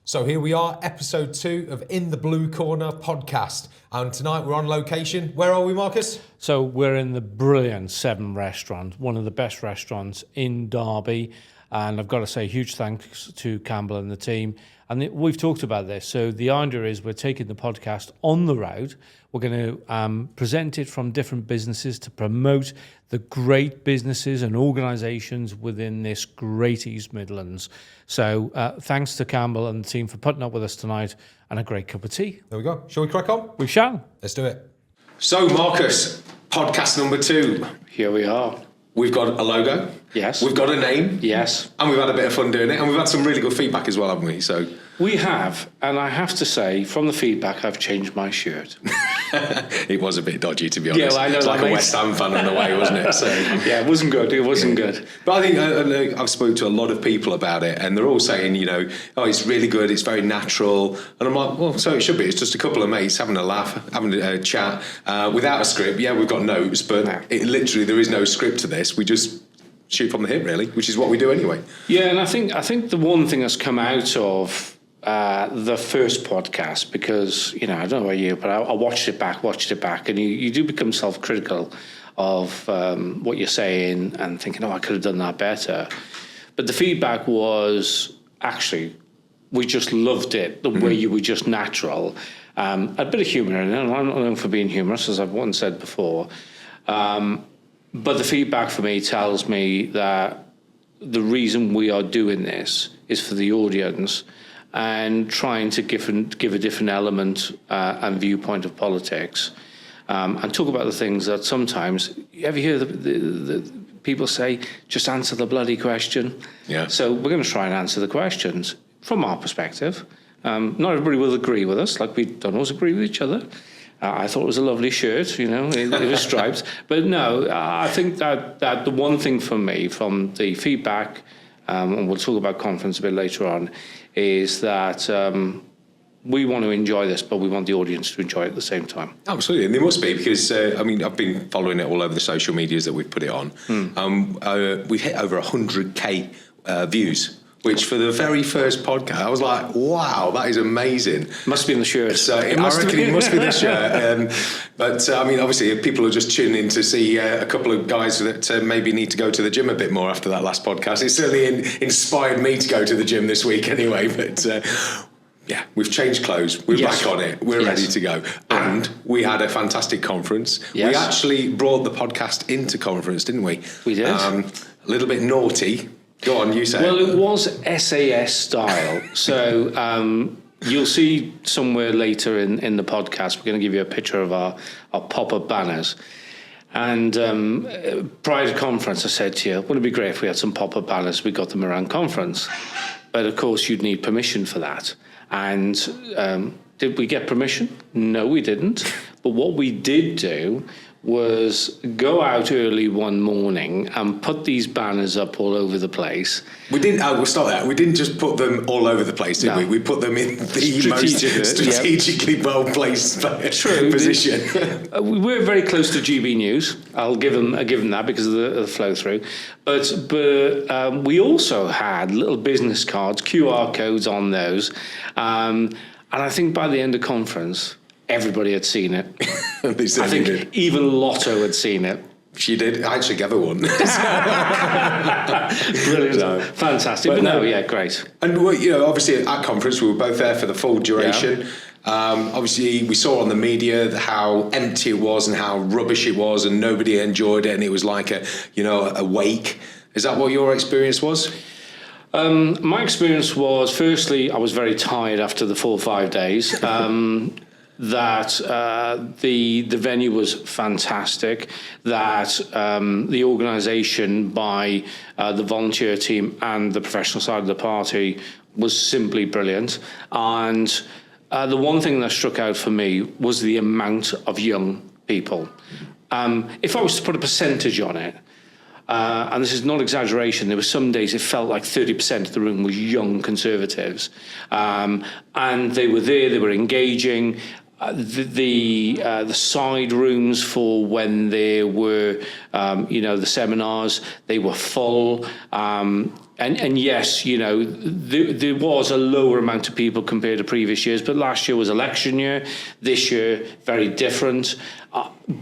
So here we are, episode 2 of In the Blue Corner podcast. And tonight we're on location. Where are we, Marcus? So we're in the brilliant Seven restaurant, one of the best restaurants in Derby. And I've got to say huge thanks to Campbell and the team. And we've talked about this. So the idea is we're taking the podcast on the road. We're going to present it from different businesses to promote the great businesses and organisations within this great East Midlands. So thanks to Campbell and the team for putting up with us tonight, and a great cup of tea. There we go. Shall we crack on? We shall. Let's do it. So, Marcus, podcast number 2. Here we are. We've got a logo. Yes. We've got a name. Yes. And we've had a bit of fun doing it. And we've had some really good feedback as well, haven't we? So We have, and I have to say, from the feedback, I've changed my shirt. it was a bit dodgy, to be honest. Yeah, well, I know it's like that a West Ham fan on the way, wasn't it? So yeah, it wasn't good. It wasn't good. But I think I've spoken to a lot of people about it, and they're all saying, oh, it's really good, it's very natural. And I'm like, well, so it should be. It's just a couple of mates having a laugh, having a chat, without a script. Yeah, we've got notes, but literally there is no script to this. We just shoot from the hip, really, which is what we do anyway. Yeah, and I think the one thing that's come out of the first podcast, because, I don't know about you, but I watched it back, and you do become self-critical of what you're saying and thinking, I could have done that better. But the feedback was, actually, we just loved it, the way you were just natural. A bit of humour in it, and I'm not known for being humorous, as I've once said before. But the feedback for me tells me that the reason we are doing this is for the audience and trying to give a different element and viewpoint of politics, and talk about the things that sometimes, you ever hear the people say, just answer the bloody question? Yeah. So we're going to try and answer the questions from our perspective. Not everybody will agree with us, like we don't always agree with each other. I thought it was a lovely shirt, it was striped. But no, I think that the one thing for me from the feedback, and we'll talk about conference a bit later on, is that we want to enjoy this, but we want the audience to enjoy it at the same time. Absolutely, and there must be, because I've been following it all over the social medias that we've put it on. We've hit over 100k views, which for the very first podcast, I was like, wow, that is amazing. Must be in the shirt. So I reckon it must be the shirt. But obviously, if people are just tuning in to see a couple of guys that maybe need to go to the gym a bit more after that last podcast, it certainly inspired me to go to the gym this week anyway. But yeah, we've changed clothes. We're back on it. We're ready to go. And we had a fantastic conference. Yes. We actually brought the podcast into conference, didn't we? We did. A little bit naughty. Go on, you say. Well, it was SAS style. So you'll see somewhere later in the podcast, we're going to give you a picture of our pop-up banners. And prior to conference, I said to you, wouldn't it be great if we had some pop-up banners? We got them around conference. But of course, you'd need permission for that. And did we get permission? No, we didn't. But what we did do was go out early one morning and put these banners up all over the place. We didn't. We'll stop there. We didn't just put them all over the place, did we? We put them in the most strategically well-placed position. We were very close to GB News. I'll give them that because of the flow-through. But we also had little business cards, QR codes on those, and I think by the end of conference, everybody had seen it. I think even Lotto had seen it. She did. I actually gave her one. Brilliant. No. Fantastic. But great. And, obviously at conference, we were both there for the full duration. Yeah. Obviously, we saw on the media how empty it was and how rubbish it was, and nobody enjoyed it, and it was like a wake. Is that what your experience was? My experience was, firstly, I was very tired after the 4 or 5 days. That the venue was fantastic, that the organisation by the volunteer team and the professional side of the party was simply brilliant. And the one thing that struck out for me was the amount of young people. If I was to put a percentage on it, and this is not exaggeration, there were some days it felt like 30% of the room was young Conservatives. And they were there, they were engaging. the side rooms for when there were, the seminars, they were full. And yes, there was a lower amount of people compared to previous years, but last year was election year. This year, very different.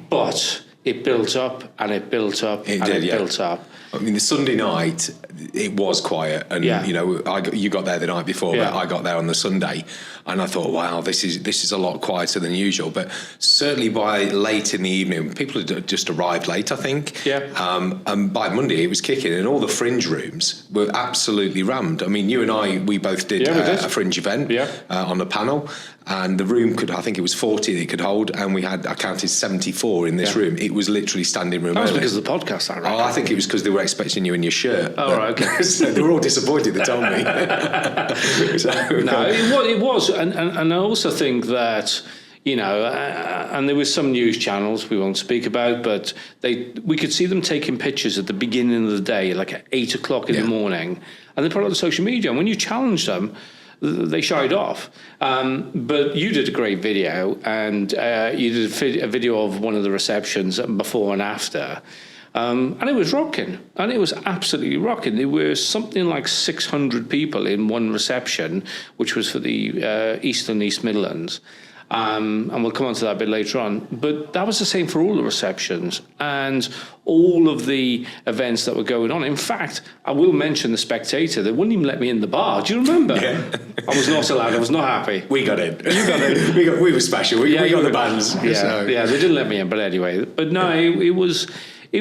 But it built up and it built up built up. I mean, the Sunday night, it was quiet, and you got there the night before, but I got there on the Sunday, and I thought, wow, this is a lot quieter than usual. But certainly by late in the evening, people had just arrived late, I think. And by Monday, it was kicking, and all the fringe rooms were absolutely rammed. I mean, you and we both did a fringe event on the panel. And the room I think it was 40 that it could hold, and I counted 74 in this room. It was literally standing room. That was because of the podcast, I reckon. Oh, I think it was because they were expecting you in your shirt. Oh, right, okay. So they were all disappointed, they told me. No, it was. And I also think that, and there were some news channels we won't speak about, but we could see them taking pictures at the beginning of the day, like at 8 o'clock in the morning, and they put it on social media. And when you challenge them, they shied off. But you did a great video, and you did a video of one of the receptions before and after. And it was rocking, and it was absolutely rocking. There were something like 600 people in one reception, which was for the East Midlands. And we'll come on to that a bit later on. But that was the same for all the receptions and all of the events that were going on. In fact, I will mention the Spectator. They wouldn't even let me in the bar. Do you remember? Yeah. I was not allowed. I was not happy. We got in. You got in. we were special. We got the bands. Yeah, they didn't let me in. But anyway, no, it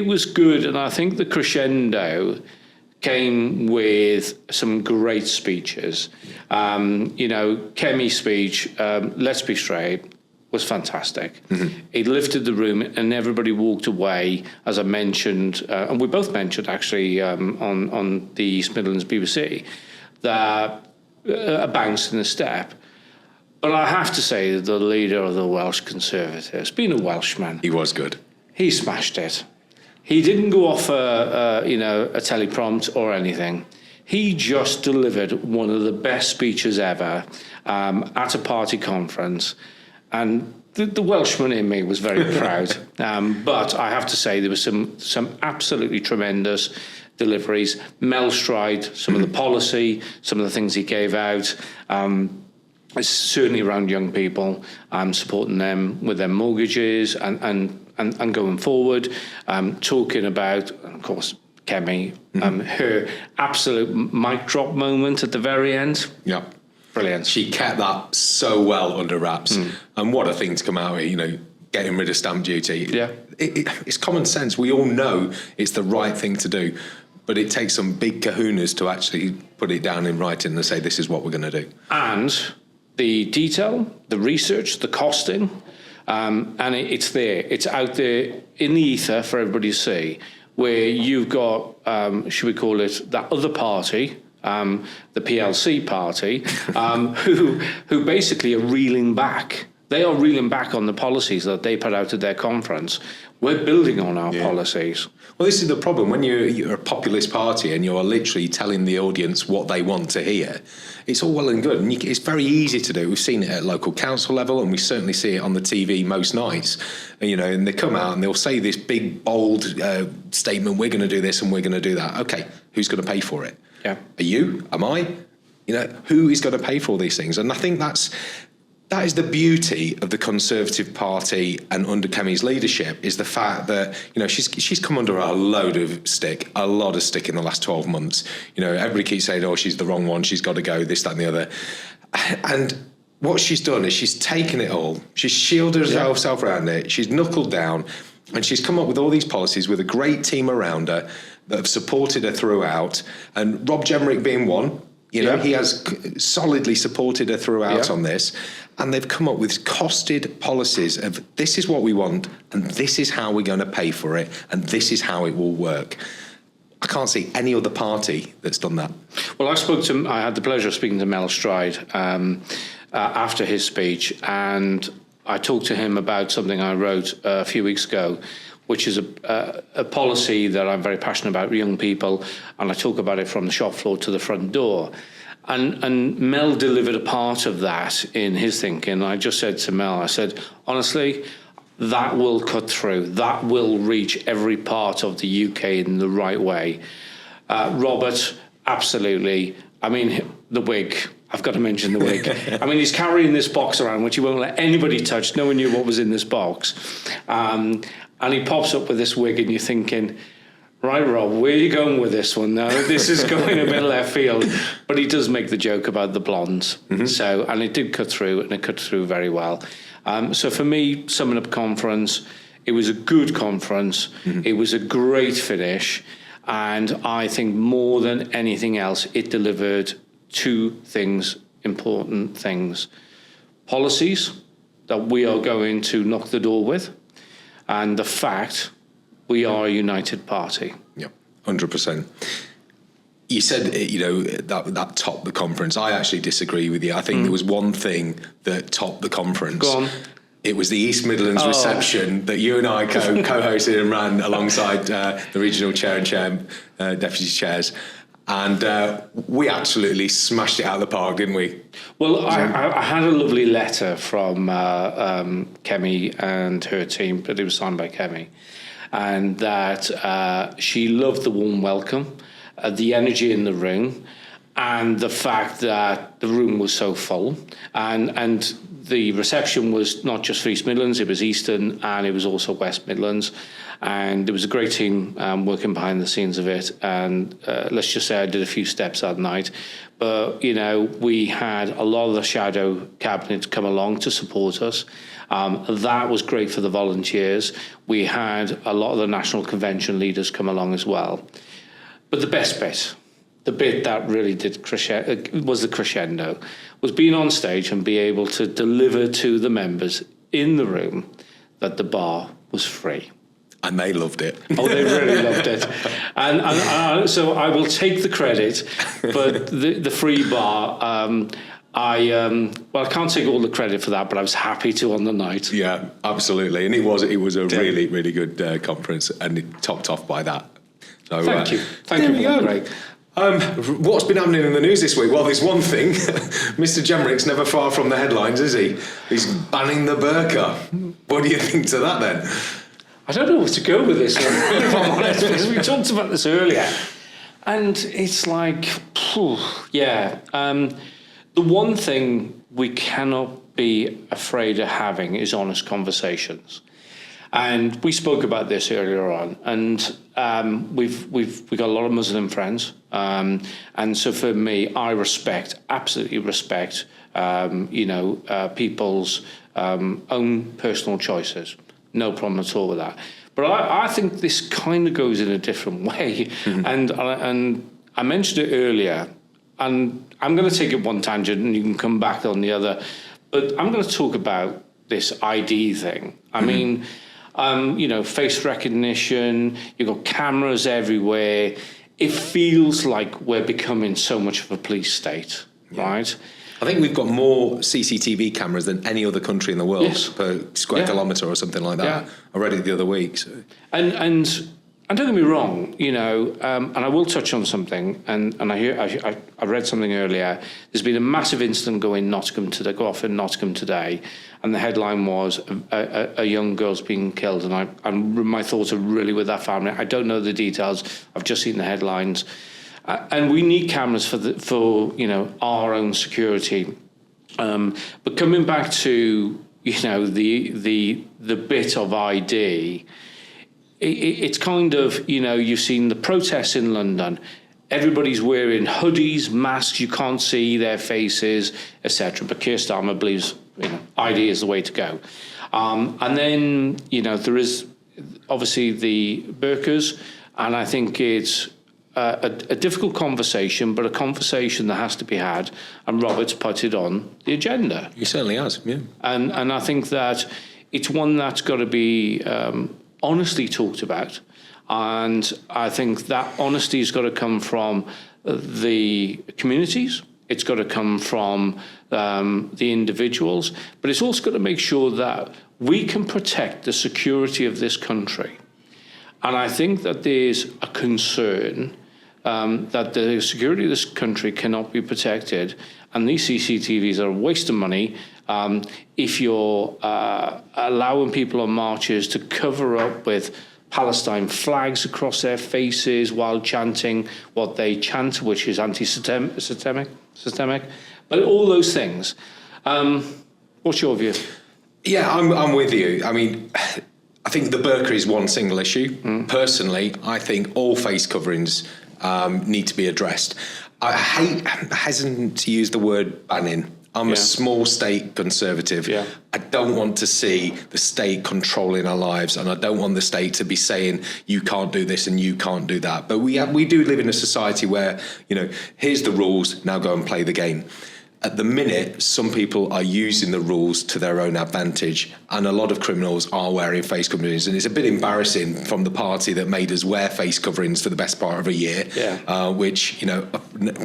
was good. And I think the crescendo came with some great speeches. Kemi's speech, Let's Be Straight, was fantastic. Mm-hmm. It lifted the room, and everybody walked away, as I mentioned, and we both mentioned actually on the East Midlands BBC, that a bounce in the step. But I have to say, the leader of the Welsh Conservatives, being a Welshman, he was good. He smashed it. He didn't go off a teleprompt or anything. He just delivered one of the best speeches ever at a party conference. And the Welshman in me was very proud. But I have to say there were some absolutely tremendous deliveries. Mel Stride, some of the policy, some of the things he gave out. Certainly around young people, supporting them with their mortgages and going forward, talking about, of course, Kemi, her absolute mic drop moment at the very end. Yeah. Brilliant. She kept that so well under wraps. And what a thing to come out with, getting rid of stamp duty. Yeah. It's common sense. We all know it's the right thing to do. But it takes some big kahunas to actually put it down in writing and say, this is what we're going to do. And the detail, the research, the costing, and it's there. It's out there in the ether for everybody to see, where you've got, should we call it, that other party, the PLC party, who basically are reeling back. They are reeling back on the policies that they put out at their conference. We're building on our policies. Well, this is the problem. When you're a populist party and you're literally telling the audience what they want to hear, it's all well and good. And it's very easy to do. We've seen it at local council level, and we certainly see it on the TV most nights. And they come out and they'll say this big, bold statement, we're going to do this and we're going to do that. Okay, who's going to pay for it? Yeah. Are you? Am I? Who is going to pay for all these things? And I think that is the beauty of the Conservative Party and under Kemi's leadership, is the fact that, she's come under a lot of stick in the last 12 months. Everybody keeps saying, oh, she's the wrong one, she's got to go, this, that and the other. And what she's done is she's taken it all. She's shielded herself around it. She's knuckled down, and she's come up with all these policies with a great team around her that have supported her throughout. And Rob Jemerick being one, he has solidly supported her throughout on this. And they've come up with costed policies of, this is what we want, and this is how we're going to pay for it, and this is how it will work. I can't see any other party that's done that. Well, I had the pleasure of speaking to Mel Stride after his speech, and I talked to him about something I wrote a few weeks ago, which is a policy that I'm very passionate about, young people, and I talk about it from the shop floor to the front door. And Mel delivered a part of that in his thinking. I just said to Mel, I said, honestly, that will cut through. That will reach every part of the UK in the right way. Robert, absolutely. I mean, the wig. I've got to mention the wig. I mean, he's carrying this box around, which he won't let anybody touch. No one knew what was in this box. And he pops up with this wig, and you're thinking, right, Rob, where are you going with this one now? This is going a bit left field. But he does make the joke about the blondes. So, and it did cut through, and it cut through very well. So for me, summing up conference, it was a good conference. It was a great finish. And I think more than anything else, it delivered two things, important things. Policies that we are going to knock the door with, and the fact we are a united party. Yeah, 100%. You said, that topped the conference. I actually disagree with you. I think there was one thing that topped the conference. Go on. It was the East Midlands reception that you and I co-hosted and ran alongside the regional chair and deputy chairs. And we absolutely smashed it out of the park, didn't we? Well, I had a lovely letter from Kemi and her team, but it was signed by Kemi, and that she loved the warm welcome, the energy in the room, and the fact that the room was so full, and the reception was not just for East Midlands, it was Eastern, and it was also West Midlands. And there was a great team working behind the scenes of it. And let's just say I did a few steps that night. But, we had a lot of the shadow cabinet come along to support us. That was great for the volunteers. We had a lot of the national convention leaders come along as well. But the best bit, the bit that really did was the crescendo, was being on stage and be able to deliver to the members in the room that the bar was free. And they loved it. Oh, they really loved it. And so I will take the credit, but the free bar, I can't take all the credit for that, but I was happy to on the night. Yeah, absolutely. And it was a really, really good conference, and it topped off by that. So, Thank you. Thank you for that, Craig. What's been happening in the news this week? Well, there's one thing. Mr. Jemrick's never far from the headlines, is he? He's banning the burqa. What do you think to that, then? I don't know where to go with this one, if I'm honest, because we talked about this earlier. And it's like, the one thing we cannot be afraid of having is honest conversations. And we spoke about this earlier on, and we've got a lot of Muslim friends, and so for me, I absolutely respect, people's own personal choices. No problem at all with that. But I think this kind of goes in a different way, and I mentioned it earlier, and I'm going to take it one tangent, and you can come back on the other. But I'm going to talk about this ID thing. I mean. Face recognition, you've got cameras everywhere. It feels like we're becoming so much of a police state, right? I think we've got more CCTV cameras than any other country in the world per square kilometre or something like that. Yeah. I read it the other week. So. And don't get me wrong, and I will touch on something, and I read something earlier. There's been a massive incident go off in Nottingham today, and the headline was a young girl's being killed, and my thoughts are really with that family. I don't know the details. I've just seen the headlines, and we need cameras for our own security. But coming back to the bit of ID. It's kind of, you've seen the protests in London. Everybody's wearing hoodies, masks, you can't see their faces, etc. But Keir Starmer believes, ID is the way to go. And then, there is obviously the burqas, and I think it's a difficult conversation, but a conversation that has to be had, and Robert's put it on the agenda. He certainly has, yeah. And I think that it's one that's got to be honestly talked about, and I think that honesty has got to come from the communities, it's got to come from the individuals, but it's also got to make sure that we can protect the security of this country. And I think that there's a concern that the security of this country cannot be protected, and these CCTVs are a waste of money. If you're allowing people on marches to cover up with Palestine flags across their faces while chanting what they chant, which is anti-systemic, but all those things. What's your view? Yeah, I'm with you. I mean, I think the burqa is one single issue. Personally, I think all face coverings need to be addressed. I hesitant to use the word banning. I'm a small state conservative. Yeah. I don't want to see the state controlling our lives, and I don't want the state to be saying you can't do this and you can't do that. But we do live in a society where, here's the rules, now go and play the game. At the minute, some people are using the rules to their own advantage, and a lot of criminals are wearing face coverings. And it's a bit embarrassing from the party that made us wear face coverings for the best part of a year, which,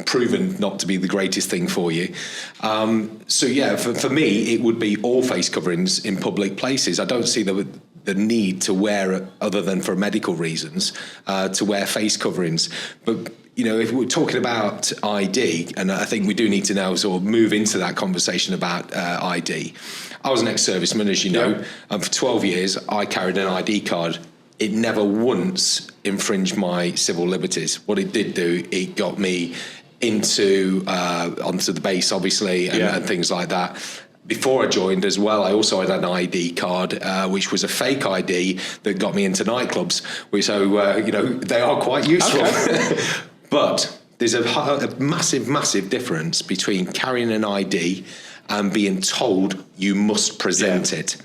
proven not to be the greatest thing for you. For me, it would be all face coverings in public places. I don't see the need to wear, other than for medical reasons, to wear face coverings. But if we're talking about ID, and I think we do need to now sort of move into that conversation about ID. I was an ex-serviceman, as you know, and for 12 years I carried an ID card. It never once infringed my civil liberties. What it did do, it got me onto the base, obviously, and things like that. Before I joined as well, I also had an ID card, which was a fake ID that got me into nightclubs. So, they are quite useful. Okay. But there's a massive, massive difference between carrying an ID and being told you must present it.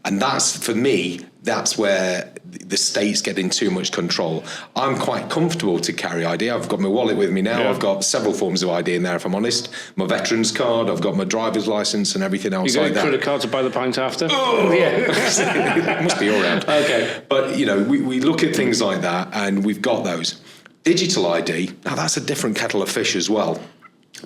And for me, that's where the state's getting too much control. I'm quite comfortable to carry ID. I've got my wallet with me now. Yeah. I've got several forms of ID in there, if I'm honest. My veteran's card, I've got my driver's license and everything else like that. You got a credit card to buy the pint after? Oh, yeah. It must be all round. Okay. But, we look at things like that, and we've got those. Digital ID, now that's a different kettle of fish as well,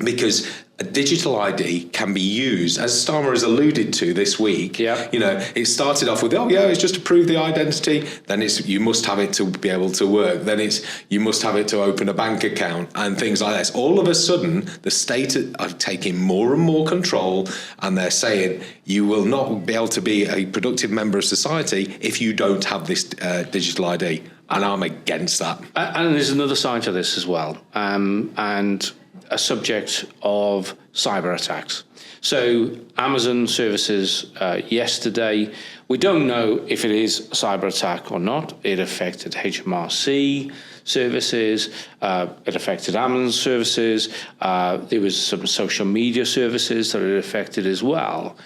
because a digital ID can be used, as Starmer has alluded to this week. Yeah. It started off with, it's just to prove the identity. Then it's you must have it to be able to work. Then it's you must have it to open a bank account and things like this. All of a sudden, the state are taking more and more control, and they're saying you will not be able to be a productive member of society if you don't have this digital ID. And I'm against that. And there's another side to this as well, and a subject of cyber attacks. So Amazon services yesterday, we don't know if it is a cyber attack or not. It affected HMRC services, it affected Amazon services, there was some social media services that it affected as well.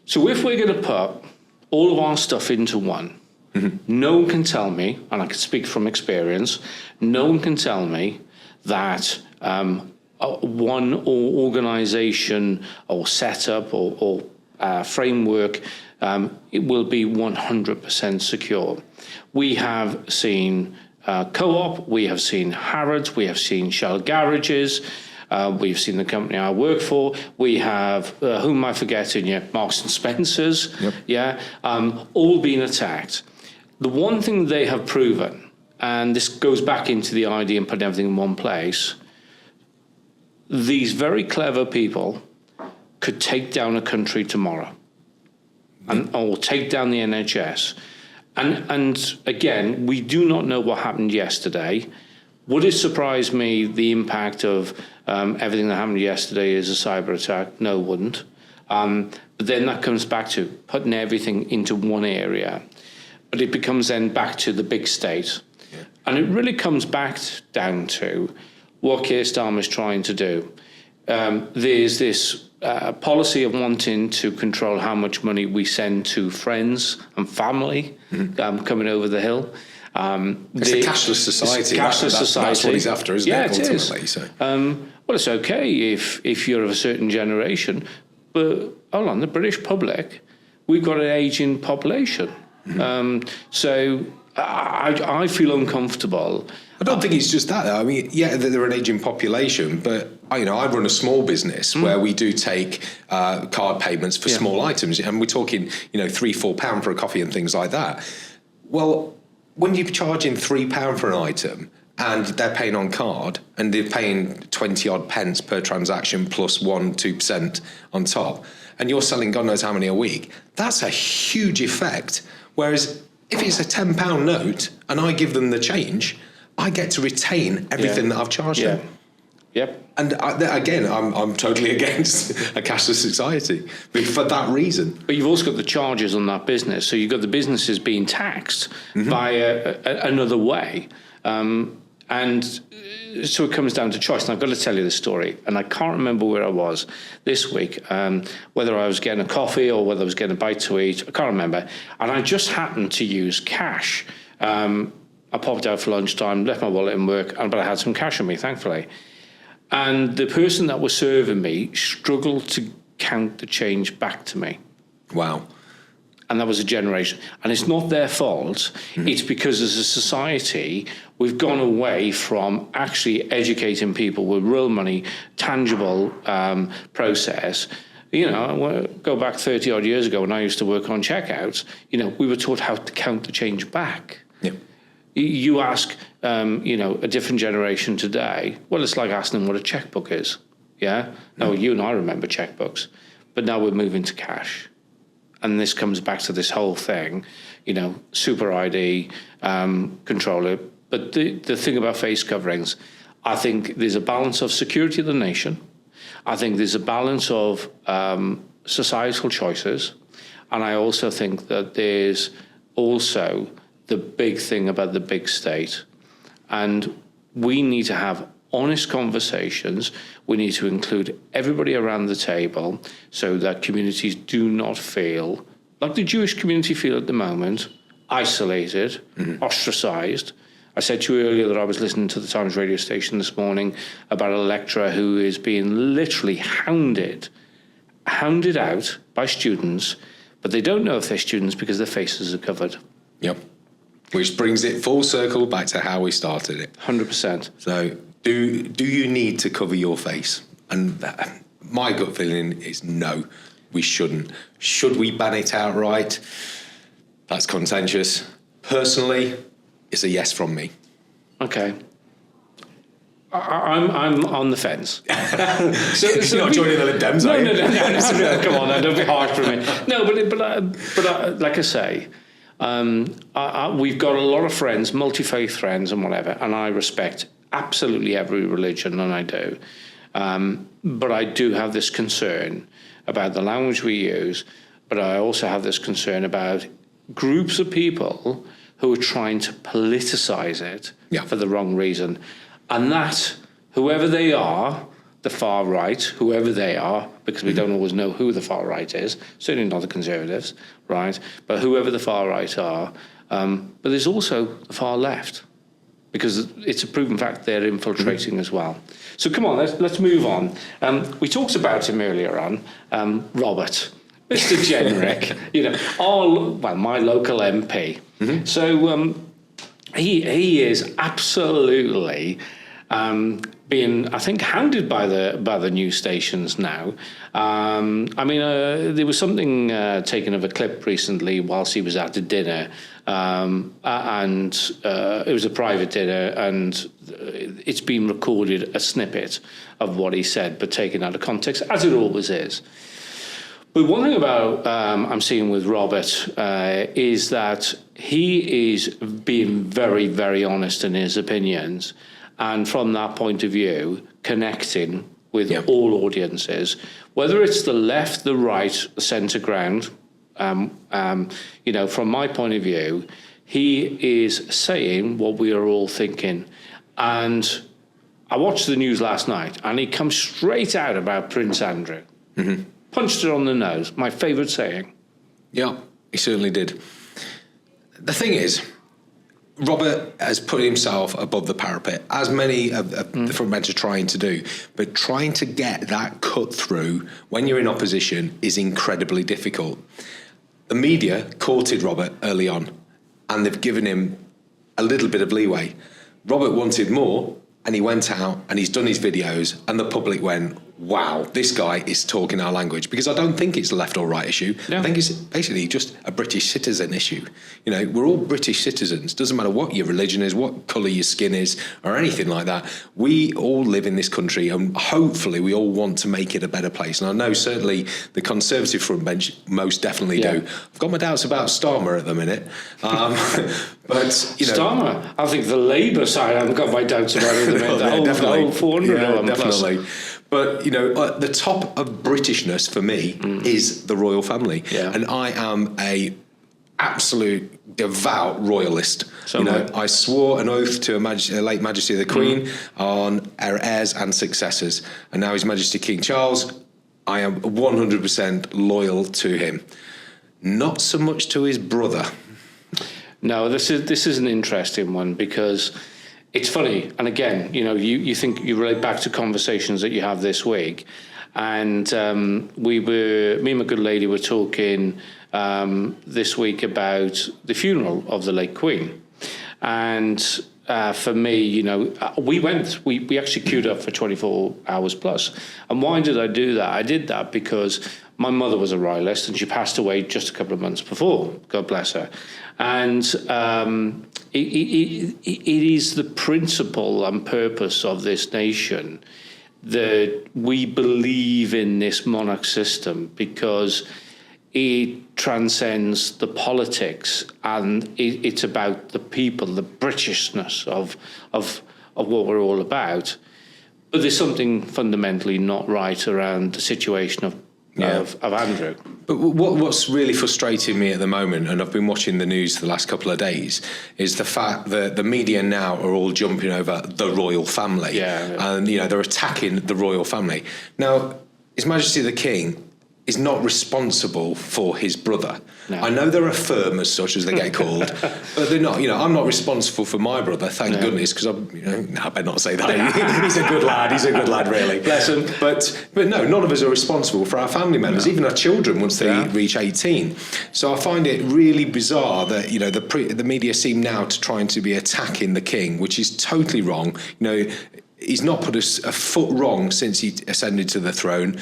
So if we're going to put all of our stuff into one, no one can tell me, and I can speak from experience, no one can tell me that one organization or setup or framework, it will be 100% secure. We have seen Co-op, we have seen Harrods, we have seen Shell Garages, we've seen the company I work for. We have, whom am I forgetting? Marks and Spencers. Yep. All being attacked. The one thing they have proven, and this goes back into the idea and putting everything in one place, these very clever people could take down a country tomorrow, or take down the NHS. And again, we do not know what happened yesterday. Would it surprise me the impact of everything that happened yesterday is a cyber attack? No, it wouldn't. But then that comes back to putting everything into one area. But it becomes then back to the big state. Yeah. And it really comes back down to what Keir Starmer is trying to do. There's this policy of wanting to control how much money we send to friends and family coming over the hill. It's a cashless society. It's a cashless society. That's what he's after, isn't it? Ultimately, it is. Well, it's okay if you're of a certain generation, but hold on, the British public, we've got an aging population. So I feel uncomfortable. I don't think it's just that, though. I mean, they're an aging population, but I run a small business where we do take card payments for small items, and we're talking, £3-4 for a coffee and things like that. Well, when you're charging £3 for an item, and they're paying on card, and they're paying 20 odd pence per transaction plus 2% on top, and you're selling God knows how many a week, that's a huge effect. Whereas if it's a £10 note and I give them the change, I get to retain everything that I've charged them. Yep. And I'm totally against a cashless society for that reason. But you've also got the charges on that business. So you've got the businesses being taxed by another way. And so it comes down to choice. And I've got to tell you this story. And I can't remember where I was this week, whether I was getting a coffee or whether I was getting a bite to eat. I can't remember. And I just happened to use cash. I popped out for lunchtime, left my wallet in work, but I had some cash on me, thankfully. And the person that was serving me struggled to count the change back to me. Wow. And that was a generation. And it's not their fault. It's because as a society, we've gone away from actually educating people with real money, tangible process. You know, go back 30 odd years ago when I used to work on checkouts, you know, we were taught how to count the change back. Yeah. You ask, a different generation today, well, it's like asking them what a checkbook is. Yeah? No, you and I remember checkbooks, but now we're moving to cash. And this comes back to this whole thing, you know, super ID, controller. But the thing about face coverings, I think there's a balance of security of the nation. I think there's a balance of societal choices. And I also think that there's also the big thing about the big state. And we need to have honest conversations. We need to include everybody around the table so that communities do not feel, like the Jewish community feel at the moment, isolated, ostracized. I said to you earlier that I was listening to the Times radio station this morning about a lecturer who is being literally hounded out by students, but they don't know if they're students because their faces are covered. Yep. Which brings it full circle back to how we started it. 100%. So do you need to cover your face? And my gut feeling is no, we shouldn't. Should we ban it outright? That's contentious. Personally, it's a yes from me. Okay. I'm on the fence. You're not joining the Lib Dems, are you? No, come on, don't be harsh for me. No, but like I say, we've got a lot of friends, multi-faith friends and whatever, and I respect absolutely every religion, and I do. But I do have this concern about the language we use, but I also have this concern about groups of people who are trying to politicize it for the wrong reason. And that, whoever they are, the far right, whoever they are, because we don't always know who the far right is, certainly not the Conservatives, right? But whoever the far right are, but there's also the far left, because it's a proven fact they're infiltrating as well. So come on, let's move on. We talked about him earlier on, Robert, Mr. Generic, my local MP. So he is absolutely being, I think, hounded by the news stations now. There was something taken of a clip recently whilst he was at a dinner, and it was a private dinner, and it's been recorded, a snippet of what he said, but taken out of context, as it always is. But one thing about I'm seeing with Robert is that he is being very, very honest in his opinions, and from that point of view, connecting with all audiences, whether it's the left, the right, the centre ground. From my point of view, he is saying what we are all thinking. And I watched the news last night, and he comes straight out about Prince Andrew. Punched it on the nose. My favourite saying. Yeah, he certainly did. The thing is, Robert has put himself above the parapet, as many of the frontbench are trying to do. But trying to get that cut through when you're in opposition is incredibly difficult. The media courted Robert early on, and they've given him a little bit of leeway. Robert wanted more, and he went out and he's done his videos, and the public went, wow, this guy is talking our language, because I don't think it's a left or right issue. No. I think it's basically just a British citizen issue. You know, we're all British citizens. Doesn't matter what your religion is, what colour your skin is, or anything like that. We all live in this country, and hopefully we all want to make it a better place. And I know certainly the Conservative front bench most definitely do. I've got my doubts about Starmer at the minute. But, you know... Starmer? I think the Labour side, I've got my doubts about it. The whole 400 of them definitely. Plus. But, you know, at the top of Britishness for me is the royal family. Yeah. And I am a absolute devout royalist. So you know, I swore an oath to her late Majesty the Queen on her heirs and successors. And now His Majesty King Charles, I am 100% loyal to him. Not so much to his brother. No, this is an interesting one, because it's funny. And again, you know, you think you relate back to conversations that you have this week. And me and my good lady were talking this week about the funeral of the late Queen. And for me, you know, we actually queued up for 24 hours plus. And why did I do that? I did that because my mother was a royalist, and she passed away just a couple of months before. God bless her. And it is the principle and purpose of this nation that we believe in this monarch system, because it transcends the politics, and it's about the people, the Britishness of what we're all about. But there's something fundamentally not right around the situation of Andrew. But what's really frustrating me at the moment, and I've been watching the news the last couple of days, is the fact that the media now are all jumping over the royal family. And, you know, they're attacking the royal family. Now, His Majesty the King is not responsible for his brother. No. I know they're a firm as such, as they get called, but they're not. You know, I'm not responsible for my brother, thank goodness, because I better not say that. He's a good lad. He's a good lad, really. Bless him. But no, none of us are responsible for our family members, even our children, once they reach 18. So I find it really bizarre that, you know, the media seem now to trying to be attacking the king, which is totally wrong. You know, he's not put a foot wrong since he ascended to the throne.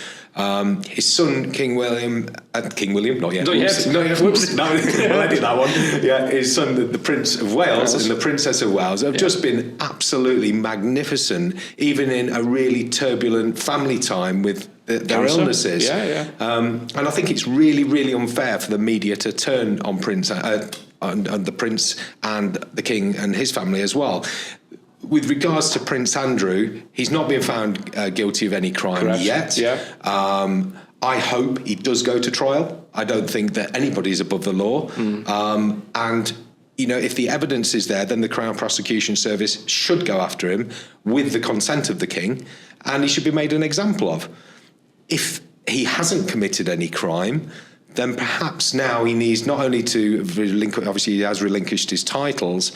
His son, King William, not yet. Not yet. Whoops. No, we'll edit that one. Yeah, his son, the Prince of Wales, and the Princess of Wales have just been absolutely magnificent, even in a really turbulent family time with their illnesses. And I think it's really, really unfair for the media to turn on the Prince and the King and his family as well. With regards to Prince Andrew, he's not been found guilty of any crime yet. I hope he does go to trial. I don't think that anybody is above the law. And, you know, if the evidence is there, then the Crown Prosecution Service should go after him with the consent of the King, and he should be made an example of. If he hasn't committed any crime, then perhaps now he needs not only to relinquish, obviously he has relinquished his titles,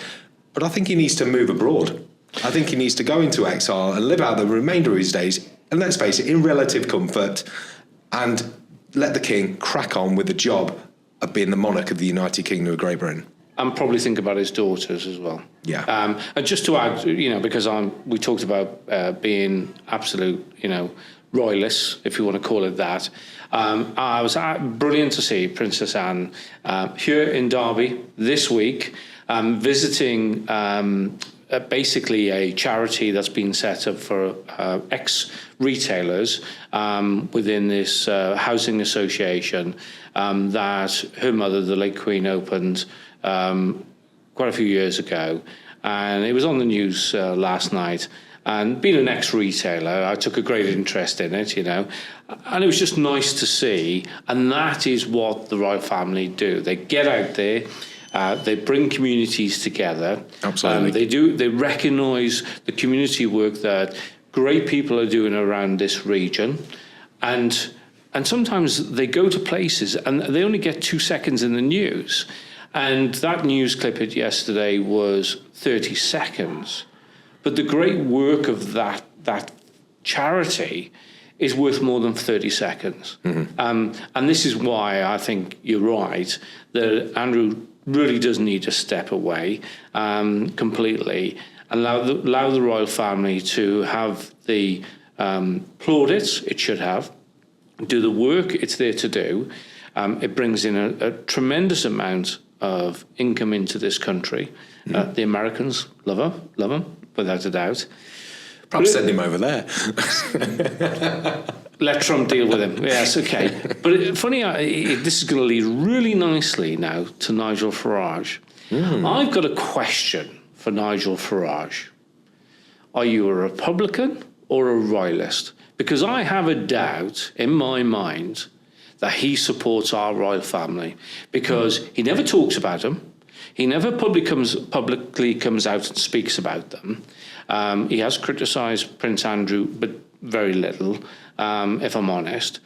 but I think he needs to move abroad. I think he needs to go into exile and live out the remainder of his days, and let's face it, in relative comfort, and let the king crack on with the job of being the monarch of the United Kingdom of Great Britain. And probably think about his daughters as well. Yeah. And just to add, you know, because we talked about being absolute, you know, royalists, if you want to call it that. I was brilliant to see Princess Anne here in Derby this week, visiting basically a charity that's been set up for ex-retailers within this housing association that her mother, the late Queen, opened quite a few years ago. And it was on the news last night. And being an ex-retailer, I took a great interest in it, you know. And it was just nice to see. And that is what the royal family do. They get out there. They bring communities together. Absolutely. They recognise the community work that great people are doing around this region. And sometimes they go to places and they only get 2 seconds in the news. And that news clip yesterday was 30 seconds. But the great work of that charity is worth more than 30 seconds. Mm-hmm. And this is why I think you're right, that Andrew really does need to step away completely and allow the royal family to have the Plaudits, it should have. Do the work it's there to do. It brings in a tremendous amount of income into this country. The Americans love them, without a doubt. Perhaps send him over there. Let Trump deal with him. Yes, okay. But this is going to lead really nicely now to Nigel Farage. I've got a question for Nigel Farage. Are you a Republican or a royalist? Because I have a doubt in my mind that he supports our royal family, because he never talks about them. He never publicly comes out and speaks about them. He has criticised Prince Andrew, but very little, if I'm honest.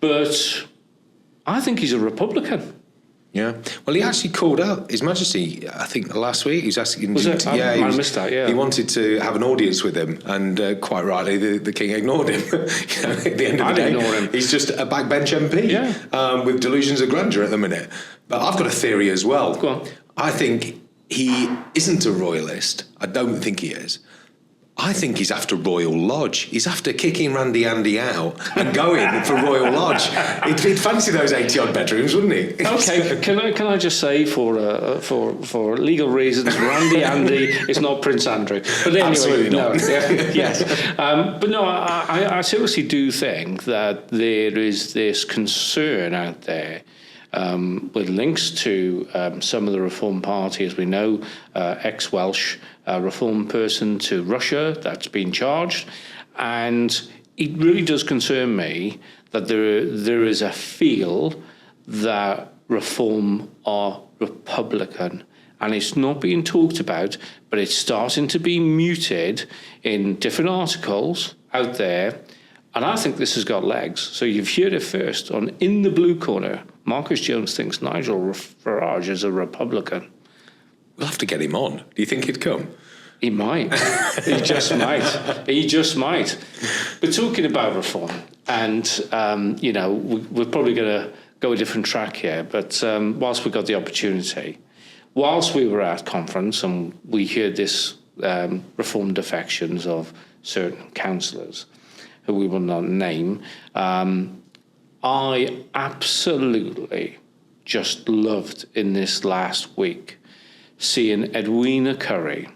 But I think he's a Republican. Yeah. Well, he actually called out His Majesty, I think, last week. He was asking... Was it? I missed that, yeah. He wanted to have an audience with him, and quite rightly, the King ignored him. At the end of the day, ignore him. He's just a backbench MP with delusions of grandeur at the minute. But I've got a theory as well. Go on. I think he isn't a royalist. I don't think he is. I think he's after Royal Lodge. He's after kicking Randy Andy out and going for Royal Lodge. He'd fancy those 80-odd bedrooms, wouldn't he? Okay, can I just say for legal reasons, Randy Andy is not Prince Andrew. But anyway, absolutely not. Yes, but no, I seriously do think that there is this concern out there. With links to some of the Reform Party, as we know, ex-Welsh Reform person to Russia that's been charged. And it really does concern me that there is a feel that Reform are Republican. And it's not being talked about, but it's starting to be muted in different articles out there. And I think this has got legs. So you've heard it first on In the Blue Corner. Marcus Jones thinks Nigel Farage is a Republican. We'll have to get him on. Do you think he'd come? He might. He just might. He just might. But talking about reform, and, we're probably going to go a different track here, but whilst we got the opportunity, whilst we were at conference and we heard this reform defections of certain councillors, who we will not name, I absolutely just loved in this last week seeing Edwina Curry.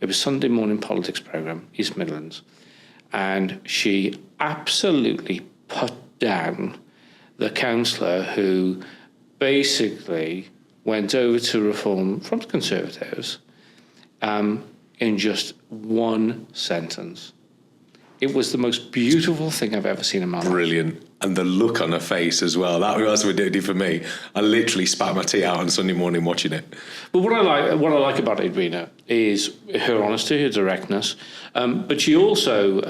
It was Sunday morning politics programme, East Midlands, and she absolutely put down the councillor who basically went over to reform from the Conservatives in just one sentence. It was the most beautiful thing I've ever seen in my life. Brilliant. And the look on her face as well. That was what it did for me. I literally spat my tea out on Sunday morning watching it. But what I like about Edwina is her honesty, her directness. But she also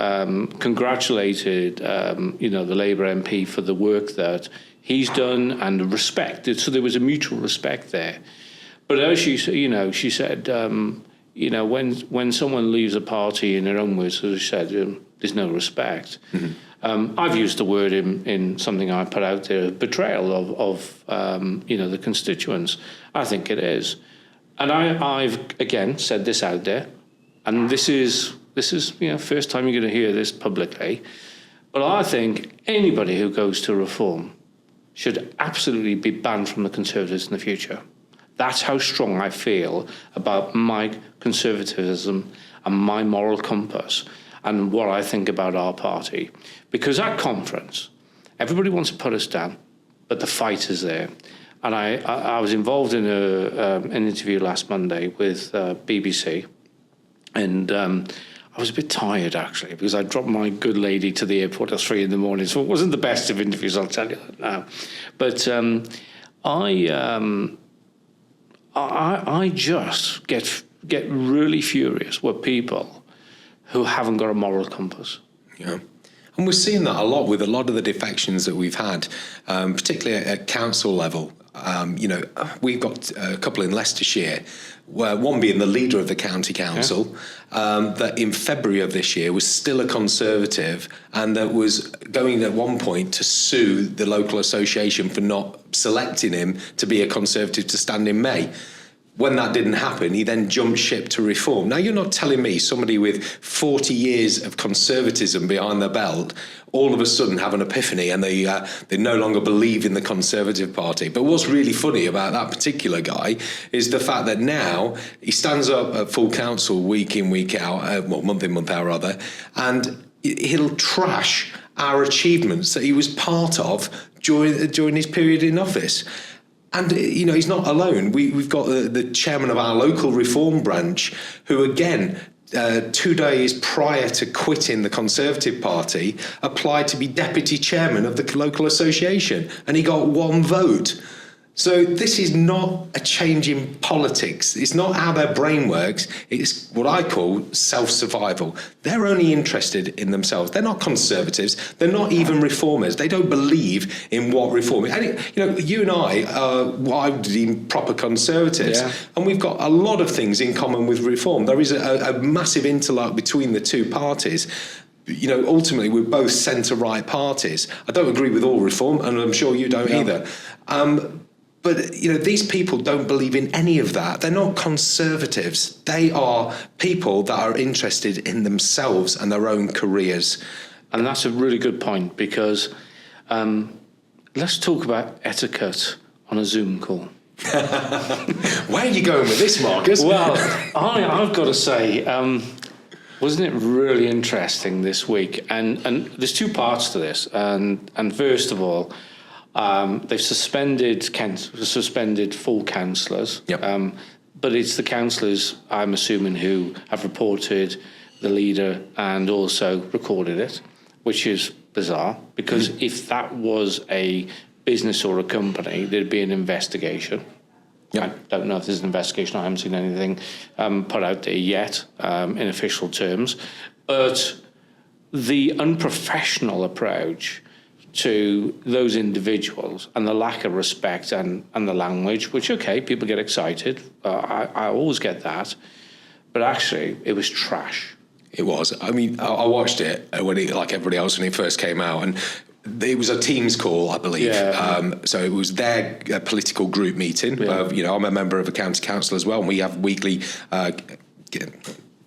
congratulated, the Labour MP for the work that he's done and respect. So there was a mutual respect there. But as she said, when someone leaves a party, in her own words, as she said, there's no respect. Mm-hmm. I've used the word in something I put out there, betrayal of the constituents. I think it is. And I've again said this out there, and this is first time you're going to hear this publicly. But I think anybody who goes to reform should absolutely be banned from the Conservatives in the future. That's how strong I feel about my conservatism and my moral compass and what I think about our party. Because at conference, everybody wants to put us down, but the fight is there. And I was involved in an interview last Monday with BBC, and I was a bit tired, actually, because I dropped my good lady to the airport at 3 a.m, so it wasn't the best of interviews, I'll tell you that now. But I just get really furious with people who haven't got a moral compass. Yeah. And we're seeing that a lot with a lot of the defections that we've had, particularly at council level. We've got a couple in Leicestershire, where one being the leader of the county council, that in February of this year was still a Conservative and that was going at one point to sue the local association for not selecting him to be a Conservative to stand in May. When that didn't happen, he then jumped ship to Reform. Now, you're not telling me somebody with 40 years of conservatism behind their belt all of a sudden have an epiphany and they no longer believe in the Conservative Party. But what's really funny about that particular guy is the fact that now he stands up at full council week in, week out, month in, month out rather, and he'll trash our achievements that he was part of during his period in office. And, he's not alone. We've got the chairman of our local Reform branch, who, again, 2 days prior to quitting the Conservative Party, applied to be deputy chairman of the local association, and he got 1 vote. So this is not a change in politics. It's not how their brain works. It's what I call self-survival. They're only interested in themselves. They're not conservatives. They're not even reformers. They don't believe in what reform is. And, you and I are what I would deem proper conservatives. Yeah. And we've got a lot of things in common with reform. There is a massive interlock between the two parties. Ultimately, we're both centre-right parties. I don't agree with all reform, and I'm sure you don't either. But, these people don't believe in any of that. They're not conservatives. They are people that are interested in themselves and their own careers. And that's a really good point, because let's talk about etiquette on a Zoom call. Where are you going with this, Marcus? Well, I've got to say, wasn't it really interesting this week? And there's 2 parts to this. And first of all, they've suspended full councillors. Yep. But it's the councillors, I'm assuming, who have reported the leader and also recorded it, which is bizarre, because if that was a business or a company, there'd be an investigation. Yep. I don't know if there's an investigation. I haven't seen anything put out there yet in official terms. But the unprofessional approach to those individuals and the lack of respect and the language, which, okay, people get excited. I always get that. But actually, it was trash. It was. I mean, I watched it like everybody else when it first came out, and it was a Teams call, I believe. Yeah. So it was their political group meeting. Yeah. I'm a member of a county council as well, and we have weekly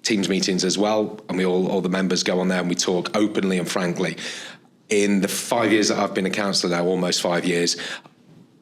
Teams meetings as well, and we all the members go on there and we talk openly and frankly. In the 5 years that I've been a councillor now, almost 5 years,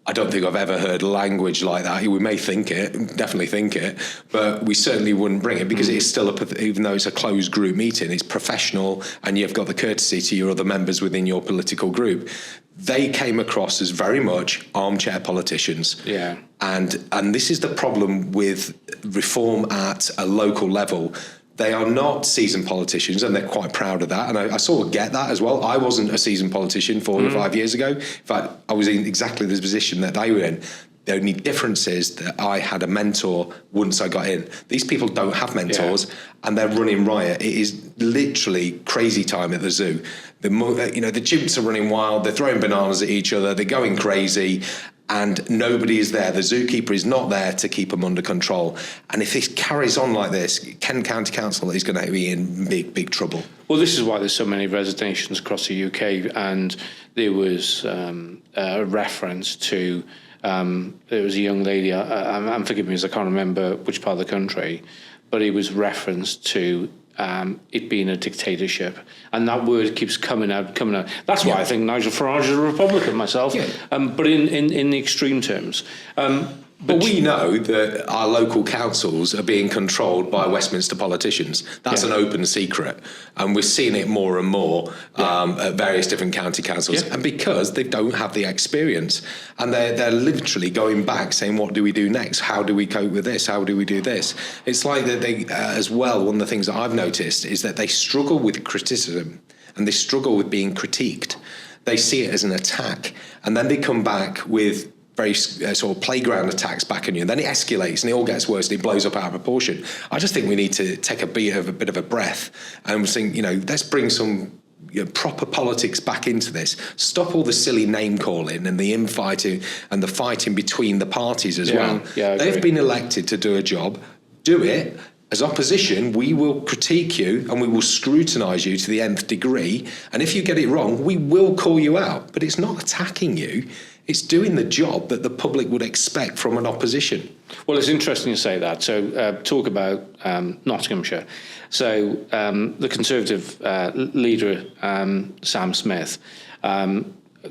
I don't think I've ever heard language like that. We may definitely think it, but we certainly wouldn't bring it, because it's still, even though it's a closed group meeting, it's professional, and you've got the courtesy to your other members within your political group. They came across as very much armchair politicians. Yeah. And this is the problem with reform at a local level. They are not seasoned politicians, and they're quite proud of that. And I sort of get that as well. I wasn't a seasoned politician 4 or 5 years ago. In fact, I was in exactly the position that they were in. The only difference is that I had a mentor once I got in. These people don't have mentors, and they're running riot. It is literally crazy time at the zoo. The chimps are running wild. They're throwing bananas at each other. They're going crazy. And nobody is there. The zookeeper is not there to keep them under control. And if this carries on like this, Kent County Council is going to be in big, big trouble. Well, this is why there's so many resignations across the UK. And there was a reference to, there was a young lady, I'm forgive me as I can't remember which part of the country, but it was referenced to it being a dictatorship, and that word keeps coming out. That's why I think Nigel Farage is a Republican myself. Yeah. But in the extreme terms. But we know that our local councils are being controlled by Westminster politicians. That's an open secret. And we're seeing it more and more at various different county councils. Yeah. And because they don't have the experience. And they're literally going back saying, what do we do next? How do we cope with this? How do we do this? It's like that they, as well, one of the things that I've noticed is that they struggle with criticism, and they struggle with being critiqued. They see it as an attack. And then they come back with very sort of playground attacks back on you, and then it escalates and it all gets worse and it blows up out of proportion. I just think we need to take a bit of a breath and think, let's bring some proper politics back into this. Stop all the silly name calling and the infighting and the fighting between the parties as well. Yeah, they've been elected to do a job. Do it As opposition, we will critique you and we will scrutinise you to the nth degree. And if you get it wrong, we will call you out. But it's not attacking you. It's doing the job that the public would expect from an opposition. Well, it's interesting you say that. So talk about Nottinghamshire. So the Conservative leader, Sam Smith,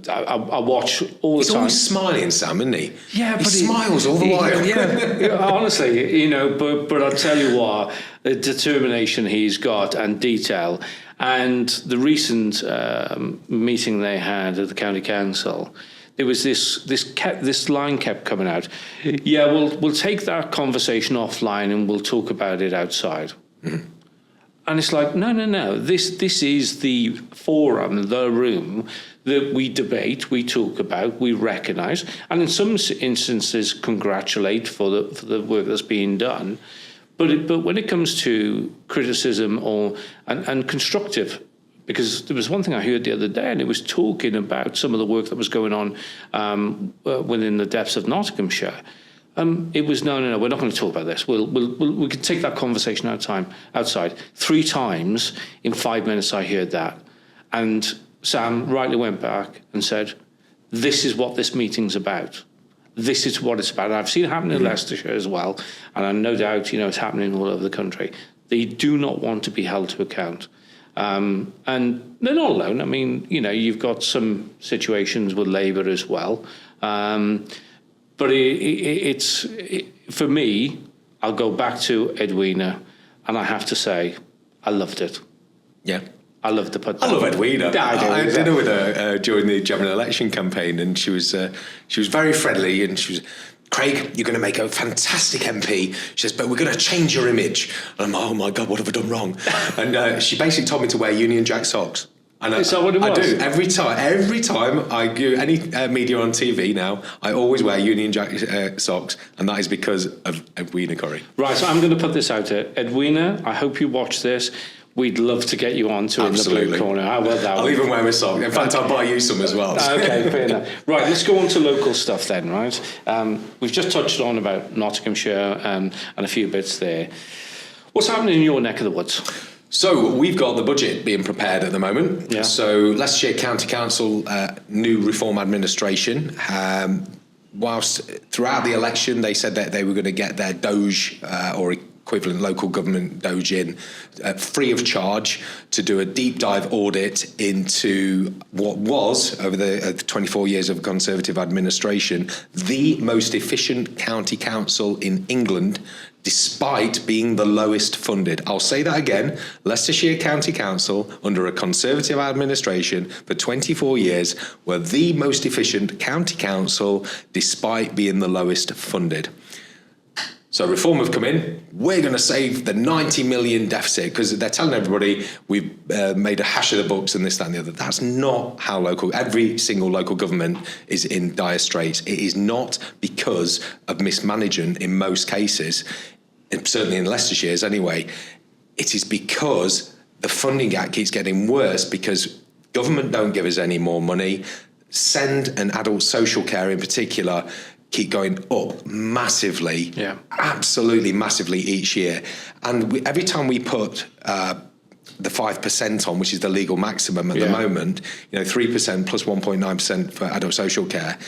I watch all the He's time. always smiling, Sam, isn't he? Yeah, he but smiles all the while. Yeah, honestly, you know. But I'll tell you what, the determination he's got and detail, and the recent meeting they had at the county council, there was this line kept coming out. Yeah, we'll take that conversation offline and we'll talk about it outside. Mm. And it's like, no. This is the forum, the room that we debate, we talk about, we recognise, and in some instances congratulate for the work that's being done. But when it comes to criticism and constructive, because there was one thing I heard the other day, and it was talking about some of the work that was going on within the depths of Nottinghamshire. It was no, we're not going to talk about this. We can take that conversation outside. 3 times in 5 minutes I heard that, and Sam rightly went back and said, "This is what this meeting's about. This is what it's about." And I've seen it happen in Leicestershire as well, and I'm no doubt it's happening all over the country. They do not want to be held to account. And they're not alone. I mean, you've got some situations with Labour as well. But it's for me, I'll go back to Edwina, and I have to say, I loved it. Yeah. I love to put that. I love Edwina. Yeah, I had dinner with her during the general election campaign, and she was very friendly, and she was, "Craig, you're going to make a fantastic MP." She says, "But we're going to change your image." And I'm, "Oh my God, what have I done wrong?" And she basically told me to wear Union Jack socks. And is that what it was? I do every time I do any media on TV now. I always wear Union Jack socks, and that is because of Edwina Corrie. Right, so I'm going to put this out there, Edwina. I hope you watch this. We'd love to get you on to in the blue corner. How about that? I'll even wear a sock. In fact, I'll buy you some as well. Okay, fair enough. Right, let's go on to local stuff then, right? We've just touched on about Nottinghamshire and a few bits there. What's happening in your neck of the woods? So we've got the budget being prepared at the moment. Yeah. So Leicestershire County Council, new reform administration. Whilst throughout the election they said that they were going to get their Doge or equivalent local government Doge in free of charge to do a deep dive audit into what was, over the 24 years of Conservative administration, the most efficient county council in England, despite being the lowest funded. I'll say that again. Leicestershire County Council, under a Conservative administration for 24 years, were the most efficient county council, despite being the lowest funded. So reform have come in. We're going to save the 90 million deficit, because they're telling everybody we've made a hash of the books and this, that and the other. That's not how every single local government is in dire straits. It is not because of mismanagement in most cases, and certainly in Leicestershire's anyway. It is because the funding gap keeps getting worse because government don't give us any more money. SEND and adult social care in particular keep going up massively, absolutely massively each year. And every time we put the 5% on, which is the legal maximum at the moment, 3% plus 1.9% for adult social care,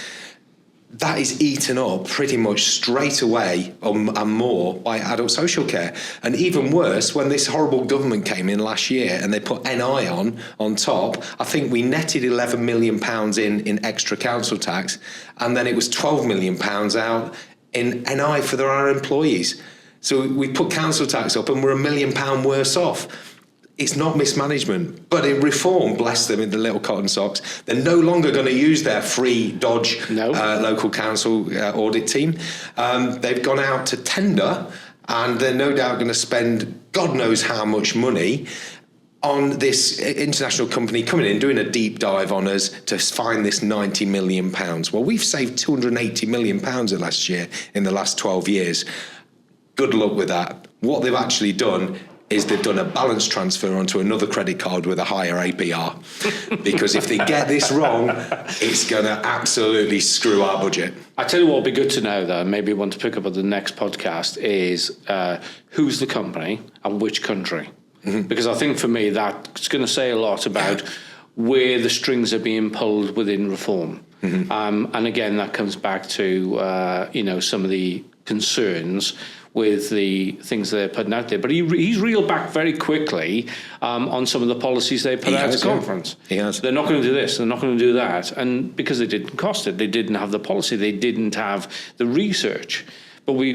that is eaten up pretty much straight away and more by adult social care. And even worse, when this horrible government came in last year and they put NI on top, I think we netted £11 million in extra council tax, and then it was £12 million out in NI for our employees. So we put council tax up and we're £1 million worse off. It's not mismanagement, but in reform, bless them in the little cotton socks, they're no longer going to use their free Dodge local council audit team. They've gone out to tender, and they're no doubt going to spend God knows how much money on this international company coming in, doing a deep dive on us to find this £90 million. Well, we've saved £280 million last year in the last 12 years. Good luck with that. What they've actually done is they've done a balance transfer onto another credit card with a higher APR. Because if they get this wrong, it's going to absolutely screw our budget. I tell you what would be good to know, though, and maybe want to pick up on the next podcast, is who's the company and which country. Because I think for me, that's going to say a lot about where the strings are being pulled within reform. And again, that comes back to, some of the concerns with the things they're putting out there. But he's reeled back very quickly on some of the policies they put out at the conference. He has. They're not going to do this, they're not going to do that. And because they didn't cost it, they didn't have the policy, they didn't have the research. But we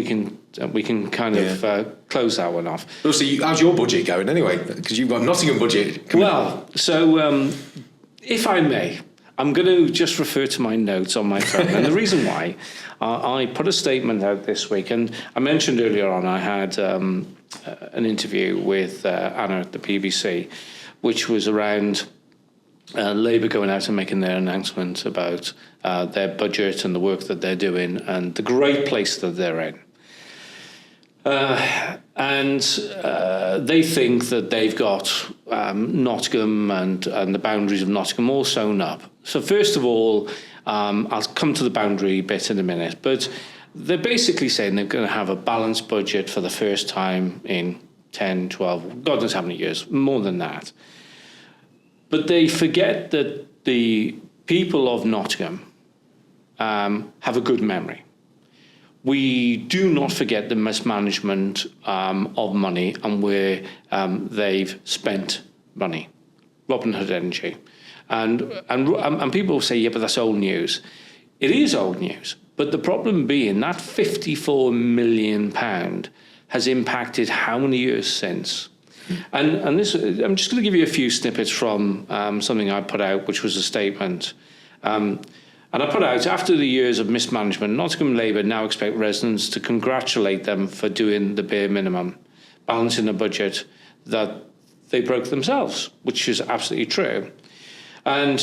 can kind of close that one off. So how's your budget going anyway? Because you've got Nottingham budget. So if I may, I'm going to just refer to my notes on my phone. And the reason why, I put a statement out this week, and I mentioned earlier on I had an interview with Anna at the BBC, which was around Labour going out and making their announcement about their budget and the work that they're doing and the great place that they're in. And they think that they've got Nottingham and the boundaries of Nottingham all sewn up. So first of all, I'll come to the boundary bit in a minute, but they're basically saying they're going to have a balanced budget for the first time in 10, 12, God knows how many years, more than that. But they forget that the people of Nottingham have a good memory. We do not forget the mismanagement of money and where they've spent money. Robin Hood Energy. And people will say, yeah, but that's old news. It is old news. But the problem being that £54 million has impacted how many years since? And this, I'm just going to give you a few snippets from something I put out, which was a statement. And I put out, after the years of mismanagement, Nottingham Labour now expect residents to congratulate them for doing the bare minimum, balancing a budget that they broke themselves, which is absolutely true. And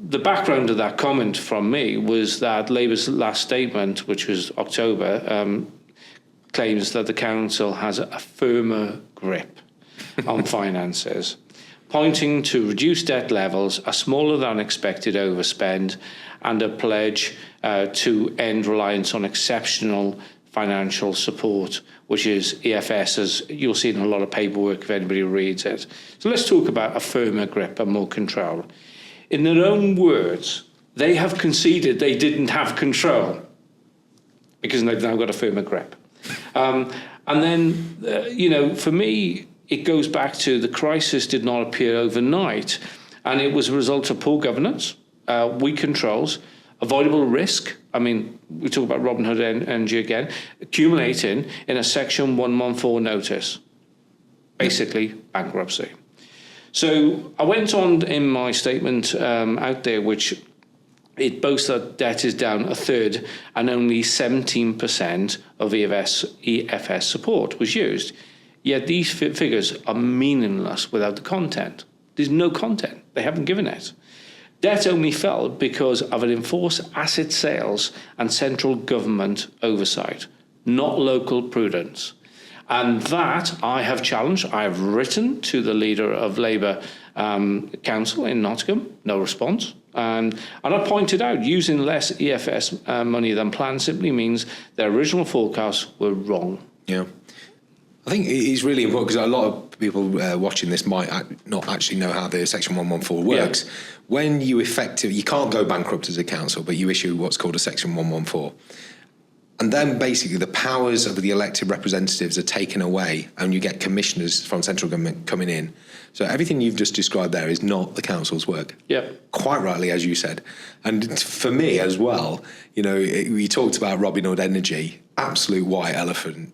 the background of that comment from me was that Labour's last statement, which was October, claims that the council has a firmer grip on finances, pointing to reduced debt levels, a smaller than expected overspend, and a pledge to end reliance on exceptional financial support, which is EFS, as you'll see in a lot of paperwork if anybody reads it. So let's talk about a firmer grip and more control. In their own words, they have conceded they didn't have control because they've now got a firmer grip. And then, for me, it goes back to the crisis did not appear overnight, and it was a result of poor governance, weak controls, avoidable risk. I mean, we talk about Robin Hood Energy again, accumulating in a Section 114 notice, basically bankruptcy. So I went on in my statement out there, which it boasts that debt is down a third and only 17% of EFS support was used. Yet these figures are meaningless without the content. There's no content. They haven't given it. Debt only fell because of an enforced asset sales and central government oversight, not local prudence. And that I have challenged. I have written to the leader of Labour Council in Nottingham, no response. And I pointed out using less EFS money than planned simply means their original forecasts were wrong. Yeah. I think it's really important because a lot of people watching this might not actually know how the Section 114 works. Yeah. When you you can't go bankrupt as a council, but you issue what's called a Section 114. And then basically the powers of the elected representatives are taken away and you get commissioners from central government coming in. So everything you've just described there is not the council's work. Yeah. Quite rightly, as you said. And for me as well, we talked about Robin Hood Energy, absolute white elephant,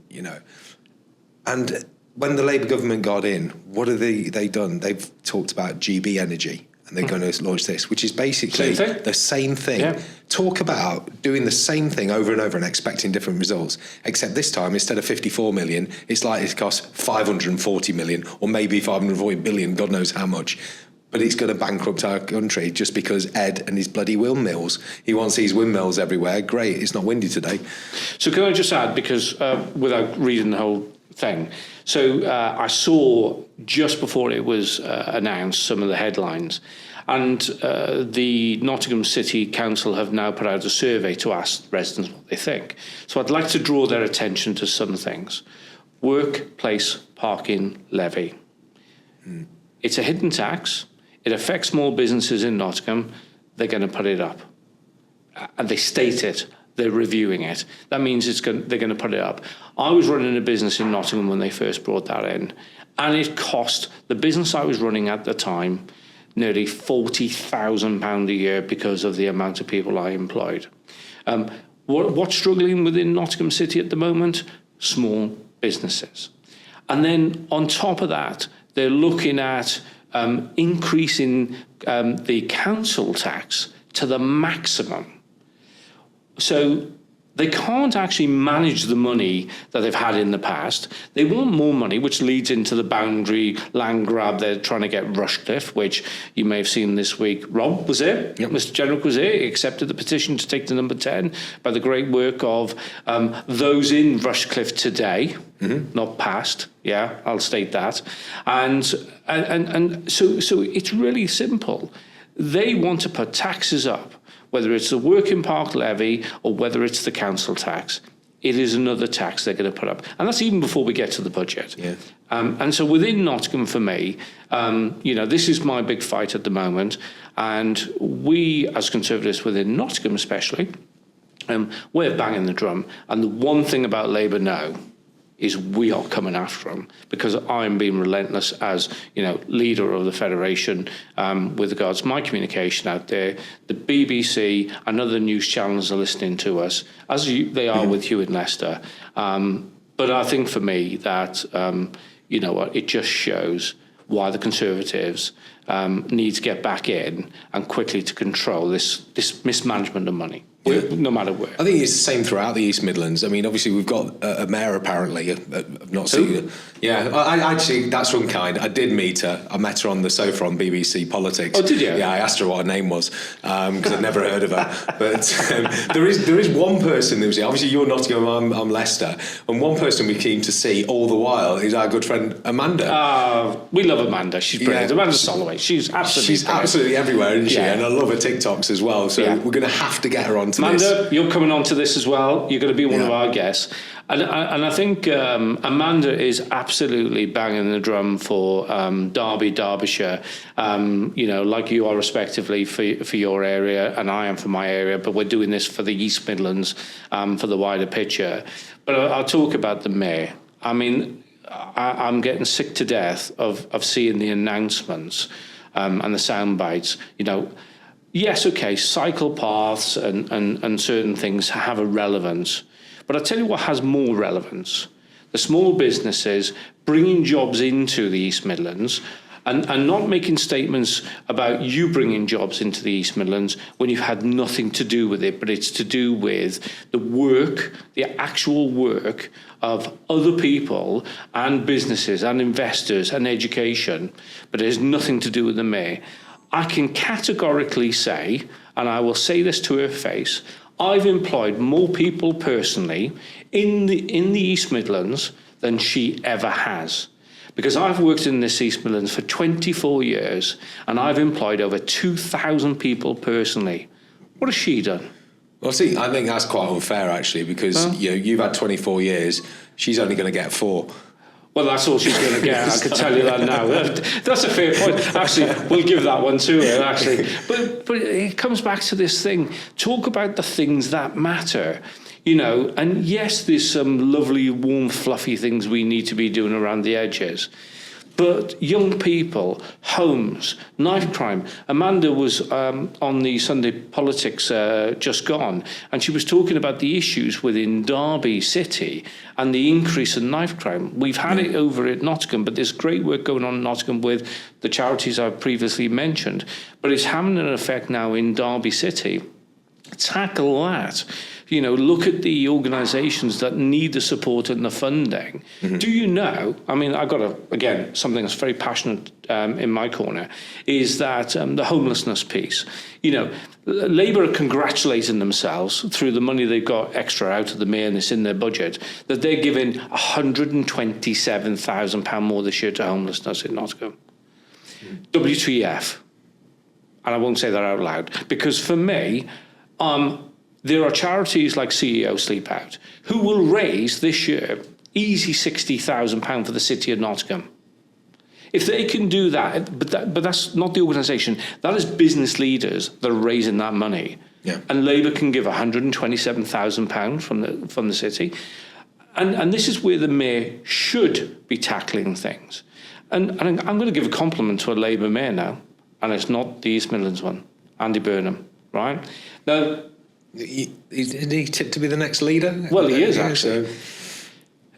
And when the Labour government got in, what have they done? They've talked about GB Energy. And they're going to launch this, which is basically the same thing. Yeah. Talk about doing the same thing over and over and expecting different results. Except this time, instead of 54 million, it's likely to cost 540 million or maybe 540 billion, God knows how much. But it's going to bankrupt our country just because Ed and his bloody windmills. He wants these windmills everywhere. Great, it's not windy today. So can I just add, because without reading the whole thing. So I saw just before it was announced some of the headlines, and the Nottingham City Council have now put out a survey to ask residents what they think. So I'd like to draw their attention to some things. Workplace parking levy. It's a hidden tax. It affects small businesses in Nottingham. They're going to put it up. And they state it. They're reviewing it. That means they're going to put it up. I was running a business in Nottingham when they first brought that in. And it cost the business I was running at the time nearly £40,000 a year because of the amount of people I employed. What's struggling within Nottingham City at the moment? Small businesses. And then on top of that, they're looking at increasing the council tax to the maximum. So they can't actually manage the money that they've had in the past. They want more money, which leads into the boundary land grab they're trying to get Rushcliffe, which you may have seen this week. Rob was there. Yep. Mr. Jenrick was there. He accepted the petition to take to number 10 by the great work of those in Rushcliffe today, not past. Yeah, I'll state that. And so it's really simple. They want to put taxes up, whether it's the working park levy or whether it's the council tax. It is another tax they're going to put up. And that's even before we get to the budget. Yeah. And so within Nottingham, for me, this is my big fight at the moment. And we, as Conservatives within Nottingham especially, we're banging the drum. And the one thing about Labour now is we are coming after them, because I'm being relentless as, leader of the Federation with regards to my communication out there. The BBC and other news channels are listening to us, as they are with you in Leicester. But I think for me that, it just shows why the Conservatives need to get back in and quickly to control this mismanagement of money. Yeah. No matter where. I think it's the same throughout the East Midlands. I mean, obviously we've got a mayor apparently. I've not seen her. Yeah, I actually, that's unkind. I did meet her. I met her on the sofa on BBC Politics. Oh, did you? Yeah, I asked her what her name was because I'd never heard of her. But there is one person who's here. Obviously you're Nottingham, I'm Leicester, and one person we came to see all the while is our good friend Amanda. We love Amanda. She's brilliant. Yeah. Amanda Soloway. She's absolutely everywhere, isn't she? Yeah. And I love her TikToks as well. So we're going to have to get her on. Amanda, you're coming on to this as well. You're going to be one of our guests. And I think Amanda is absolutely banging the drum for Derby, Derbyshire, like you are respectively for your area, and I am for my area, but we're doing this for the East Midlands, for the wider picture. But I'll talk about the mayor. I mean, I'm getting sick to death of seeing the announcements and the sound bites, Yes, okay, cycle paths and certain things have a relevance. But I'll tell you what has more relevance. The small businesses bringing jobs into the East Midlands and not making statements about you bringing jobs into the East Midlands when you've had nothing to do with it, but it's to do with the work, the actual work of other people and businesses and investors and education, but it has nothing to do with the mayor. I can categorically say, and I will say this to her face, I've employed more people personally in the East Midlands than she ever has. Because I've worked in this East Midlands for 24 years and I've employed over 2,000 people personally. What has she done? Well, see, I think that's quite unfair actually, because you've had 24 years, she's only going to get 4. Well, that's all she's going to get. I can tell you that now. That's a fair point. Actually, we'll give that one to her, actually. But it comes back to this thing. Talk about the things that matter. And yes, there's some lovely, warm, fluffy things we need to be doing around the edges. But young people, homes, knife crime. Amanda was on the Sunday Politics just gone, and she was talking about the issues within Derby City and the increase in knife crime. We've had it over at Nottingham, but there's great work going on in Nottingham with the charities I've previously mentioned. But it's having an effect now in Derby City. tackle that. You know, look at the organisations that need the support and the funding. Do you know, I mean, I've got something that's very passionate in my corner, is that the homelessness piece. You know, Labour are congratulating themselves through the money they've got extra out of the mayor and it's in their budget, that they're giving £127,000 more this year to homelessness in Nottingham. WTF. And I won't say that out loud, because for me, there are charities like CEO Sleep Out who will raise this year easy £60,000 for the city of Nottingham. If they can do that, but that's not the organisation. That is business leaders that are raising that money. Yeah. And Labour can give £127,000 from the city. And this is where the mayor should be tackling things. And I'm going to give a compliment to a Labour mayor now, and it's not the East Midlands one, Andy Burnham, right? Now, Isn't he tipped to be the next leader? Well, he is, actually.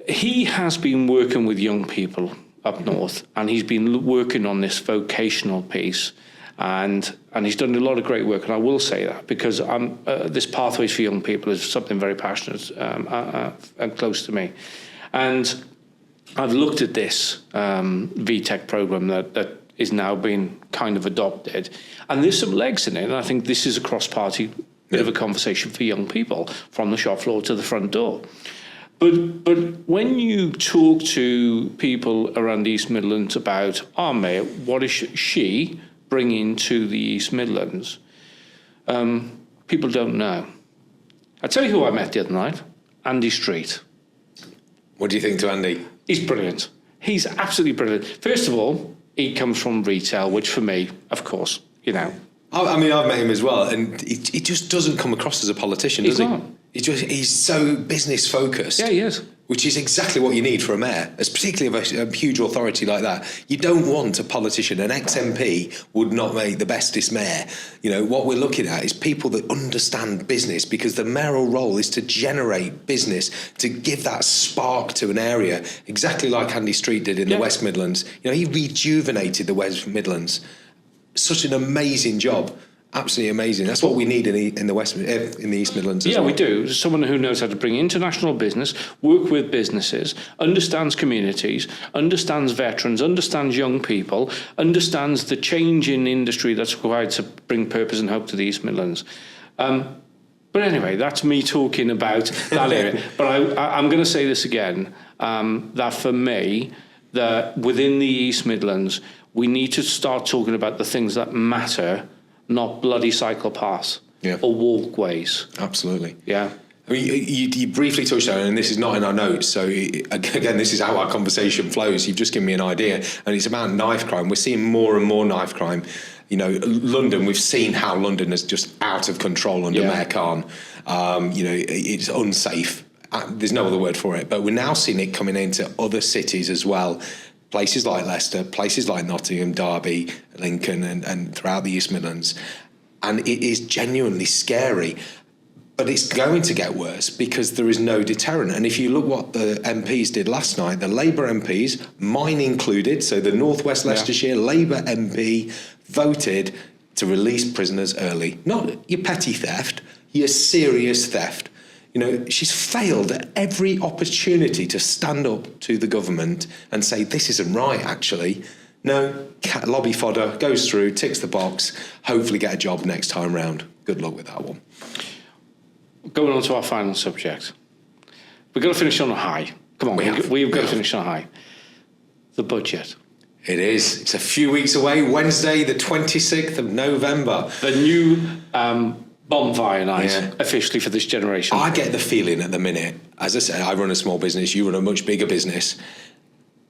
He has been working with young people up north, and he's been working on this vocational piece, and he's done a lot of great work, and I will say that, because this Pathways for Young People is something very passionate and close to me. And I've looked at this VTech program that is now being kind of adopted, and there's some legs in it, and I think this is a cross-party bit of a conversation for young people from the shop floor to the front door. But when you talk to people around the East Midlands about our mayor, what is she bringing to the East Midlands, people don't know. I tell you who I met the other night, Andy Street. What do you think to Andy? He's brilliant. He's absolutely brilliant. First of all, he comes from retail, which for me, of course, you know. I mean, I've met him as well, and he just doesn't come across as a politician, does he? He's so business focused. Yeah, he is. Which is exactly what you need for a mayor, as particularly of a huge authority like that. You don't want a politician. An ex-MP would not make the bestest mayor. You know, what we're looking at is people that understand business, because the mayoral role is to generate business, to give that spark to an area, exactly like Andy Street did in the West Midlands. You know, he rejuvenated the West Midlands. Such an amazing job. Absolutely amazing. That's what we need in the East Midlands as well. Yeah, we do. Someone who knows how to bring international business, work with businesses, understands communities, understands veterans, understands young people, understands the change in industry that's required to bring purpose and hope to the East Midlands. But anyway, that's me talking about that area. But I'm going to say this again, that for me, that within the East Midlands, we need to start talking about the things that matter, not bloody cycle paths or walkways. Absolutely. Yeah. I mean, you briefly touched on it, and this is not in our notes, so again, this is how our conversation flows. You've just given me an idea, and it's about knife crime. We're seeing more and more knife crime. You know, London, we've seen how London is just out of control under Mayor Khan. You know, it's unsafe. There's no other word for it, but we're now seeing it coming into other cities as well. Places like Leicester, places like Nottingham, Derby, Lincoln, and throughout the East Midlands. And it is genuinely scary. But it's going to get worse because there is no deterrent. And if you look what the MPs did last night, the Labour MPs, mine included, so the North West Leicestershire Labour MP voted to release prisoners early. Not your petty theft, your serious theft. You know, she's failed at every opportunity to stand up to the government and say, this isn't right, actually. No, lobby fodder, goes through, ticks the box, hopefully get a job next time round. Good luck with that one. Going on to our final subject. We've got to finish on a high. Come on, we've got to finish on a high. The budget. It is. It's a few weeks away, Wednesday, the 26th of November. The new bonfire night, officially for this generation. I get the feeling at the minute, as I said, I run a small business, you run a much bigger business.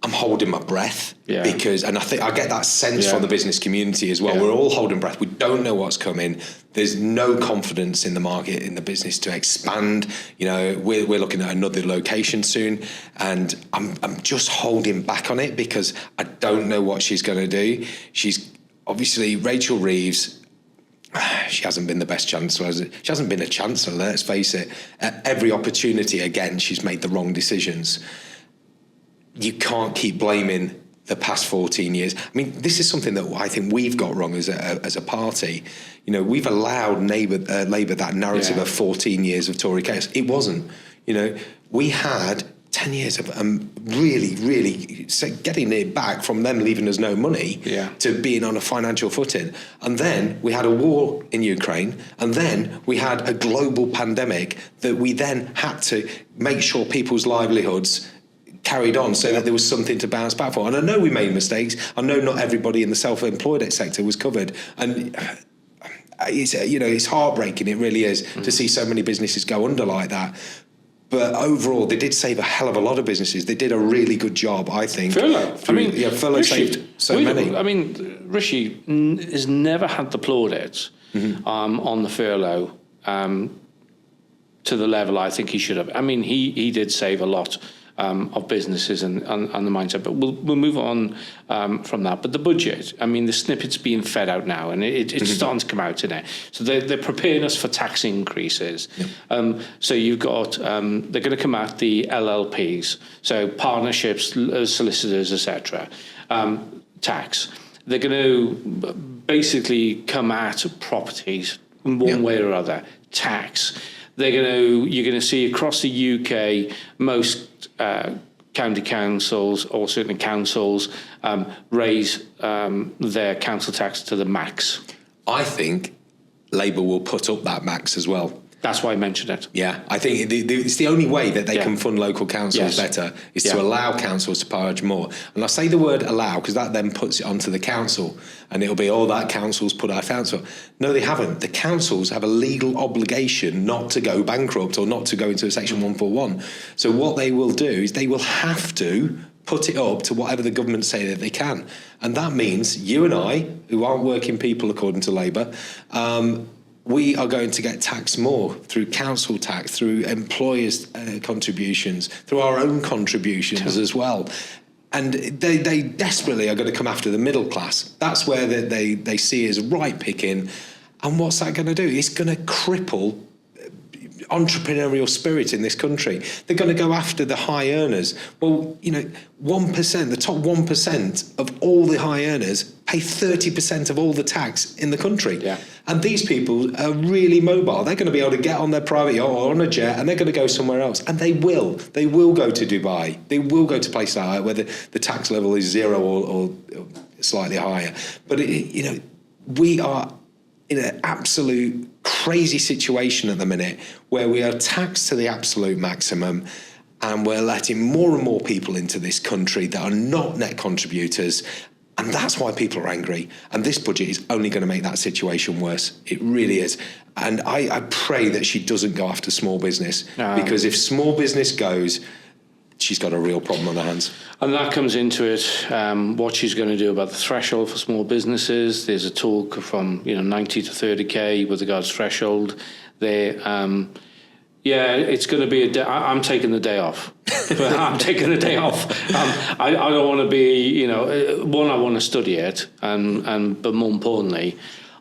I'm holding my breath because, and I think I get that sense from the business community as well. Yeah. We're all holding breath. We don't know what's coming. There's no confidence in the market, in the business to expand. You know, we're looking at another location soon, and I'm just holding back on it because I don't know what she's going to do. She's obviously Rachel Reeves. She hasn't been the best chancellor. She hasn't been a chancellor. Let's face it. At every opportunity, again, she's made the wrong decisions. You can't keep blaming the past 14 years. I mean, this is something that I think we've got wrong as a party. You know, we've allowed Labour that narrative of 14 years of Tory chaos. It wasn't. You know, we had 10 years of really getting it back from them leaving us no money to being on a financial footing. And then we had a war in Ukraine, and then we had a global pandemic that we then had to make sure people's livelihoods carried on so that there was something to bounce back for. And I know we made mistakes. I know not everybody in the self-employed sector was covered. And it's heartbreaking, it really is, to see so many businesses go under like that. But overall, they did save a hell of a lot of businesses. They did a really good job, I think. Furlough. Furlough saved so many. I mean, Rishi has never had the plaudits on the furlough to the level I think he should have. I mean, he did save a lot of businesses and the mindset. But we'll move on from that. But the budget, I mean, the snippet's being fed out now, and it's starting to come out today. So they're preparing us for tax increases. Yep. So you've got, they're going to come out the LLPs, so partnerships, solicitors, etc. Tax. They're going to basically come at properties in one way or other. Tax. You're going to see across the UK, most county councils or certainly councils raise their council tax to the max. I think Labour will put up that max as well. That's why I mentioned it. Yeah, I think it's the only way that they can fund local councils better is to allow councils to charge more. And I say the word allow because that then puts it onto the council, and it'll be, that council's put our council. No, they haven't. The councils have a legal obligation not to go bankrupt or not to go into a Section 141. So what they will do is they will have to put it up to whatever the government say that they can. And that means you and I, who aren't working people according to Labour, we are going to get taxed more through council tax, through employers' contributions, through our own contributions as well. And they desperately are going to come after the middle class. That's where they see as right picking. And what's that going to do? It's going to cripple entrepreneurial spirit in this country. They're going to go after the high earners. Well, 1%, the top 1% of all the high earners pay 30% of all the tax in the country. Yeah. And these people are really mobile. They're going to be able to get on their private yacht or on a jet, and they're going to go somewhere else. And they will. They will go to Dubai. They will go to places like that where the tax level is zero or slightly higher. But, we are in an absolute crazy situation at the minute where we are taxed to the absolute maximum, and we're letting more and more people into this country that are not net contributors. And that's why people are angry. And this budget is only going to make that situation worse. It really is. And I pray that she doesn't go after small business, because if small business goes, she's got a real problem on her hands. And that comes into it, what she's going to do about the threshold for small businesses. There's a talk from 90 to 30k with regards to threshold there. It's going to be I'm taking the day off. I'm taking the day off. I don't want to be, one, I want to study it, but more importantly,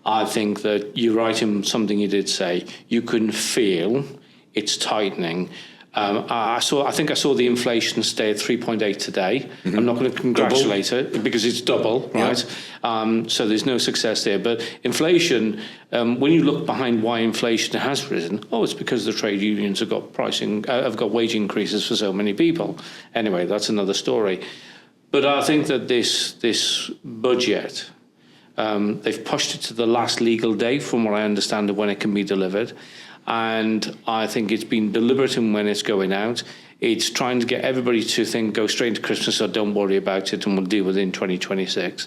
I think that you're right in something you did say. You can feel it's tightening. I think I saw the inflation stay at 3.8 today. Mm-hmm. I'm not going to congratulate it because it's double, right? So there's no success there. But inflation, when you look behind why inflation has risen, it's because the trade unions have got wage increases for so many people. Anyway, that's another story. But I think that this budget, they've pushed it to the last legal day, from what I understand, of when it can be delivered. And I think it's been deliberate in when it's going out. It's trying to get everybody to go straight into Christmas, or don't worry about it, and we'll deal with it in 2026.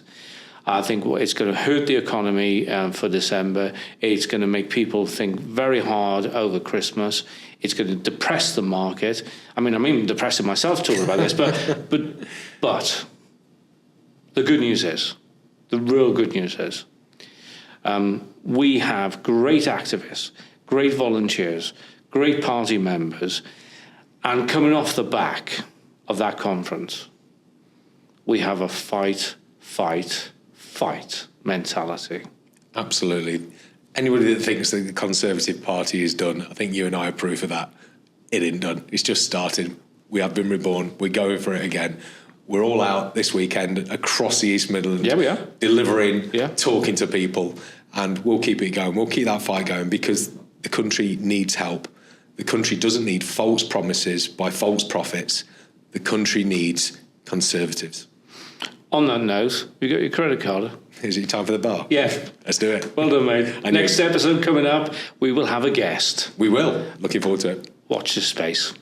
I think it's going to hurt the economy for December. It's going to make people think very hard over Christmas. It's going to depress the market. I mean, I'm even depressing myself talking about this, but the good news is, the real good news is, we have great activists, great volunteers, great party members, and coming off the back of that conference, we have a fight mentality. Absolutely. Anybody that thinks that the Conservative Party is done, I think you and I are proof of that. It ain't done. It's just started. We have been reborn. We're going for it again. we're all out this weekend across the East Midlands. Yeah, we are. Delivering, Yeah. talking to people, and we'll keep it going. We'll keep that fight going because the country needs help. The country doesn't need false promises by false prophets. The country needs Conservatives. On that note, you got your credit card? Is it time for the bar? Yeah. Let's do it. Well done, mate. Next episode coming up, we will have a guest. We will. Looking forward to it. Watch this space.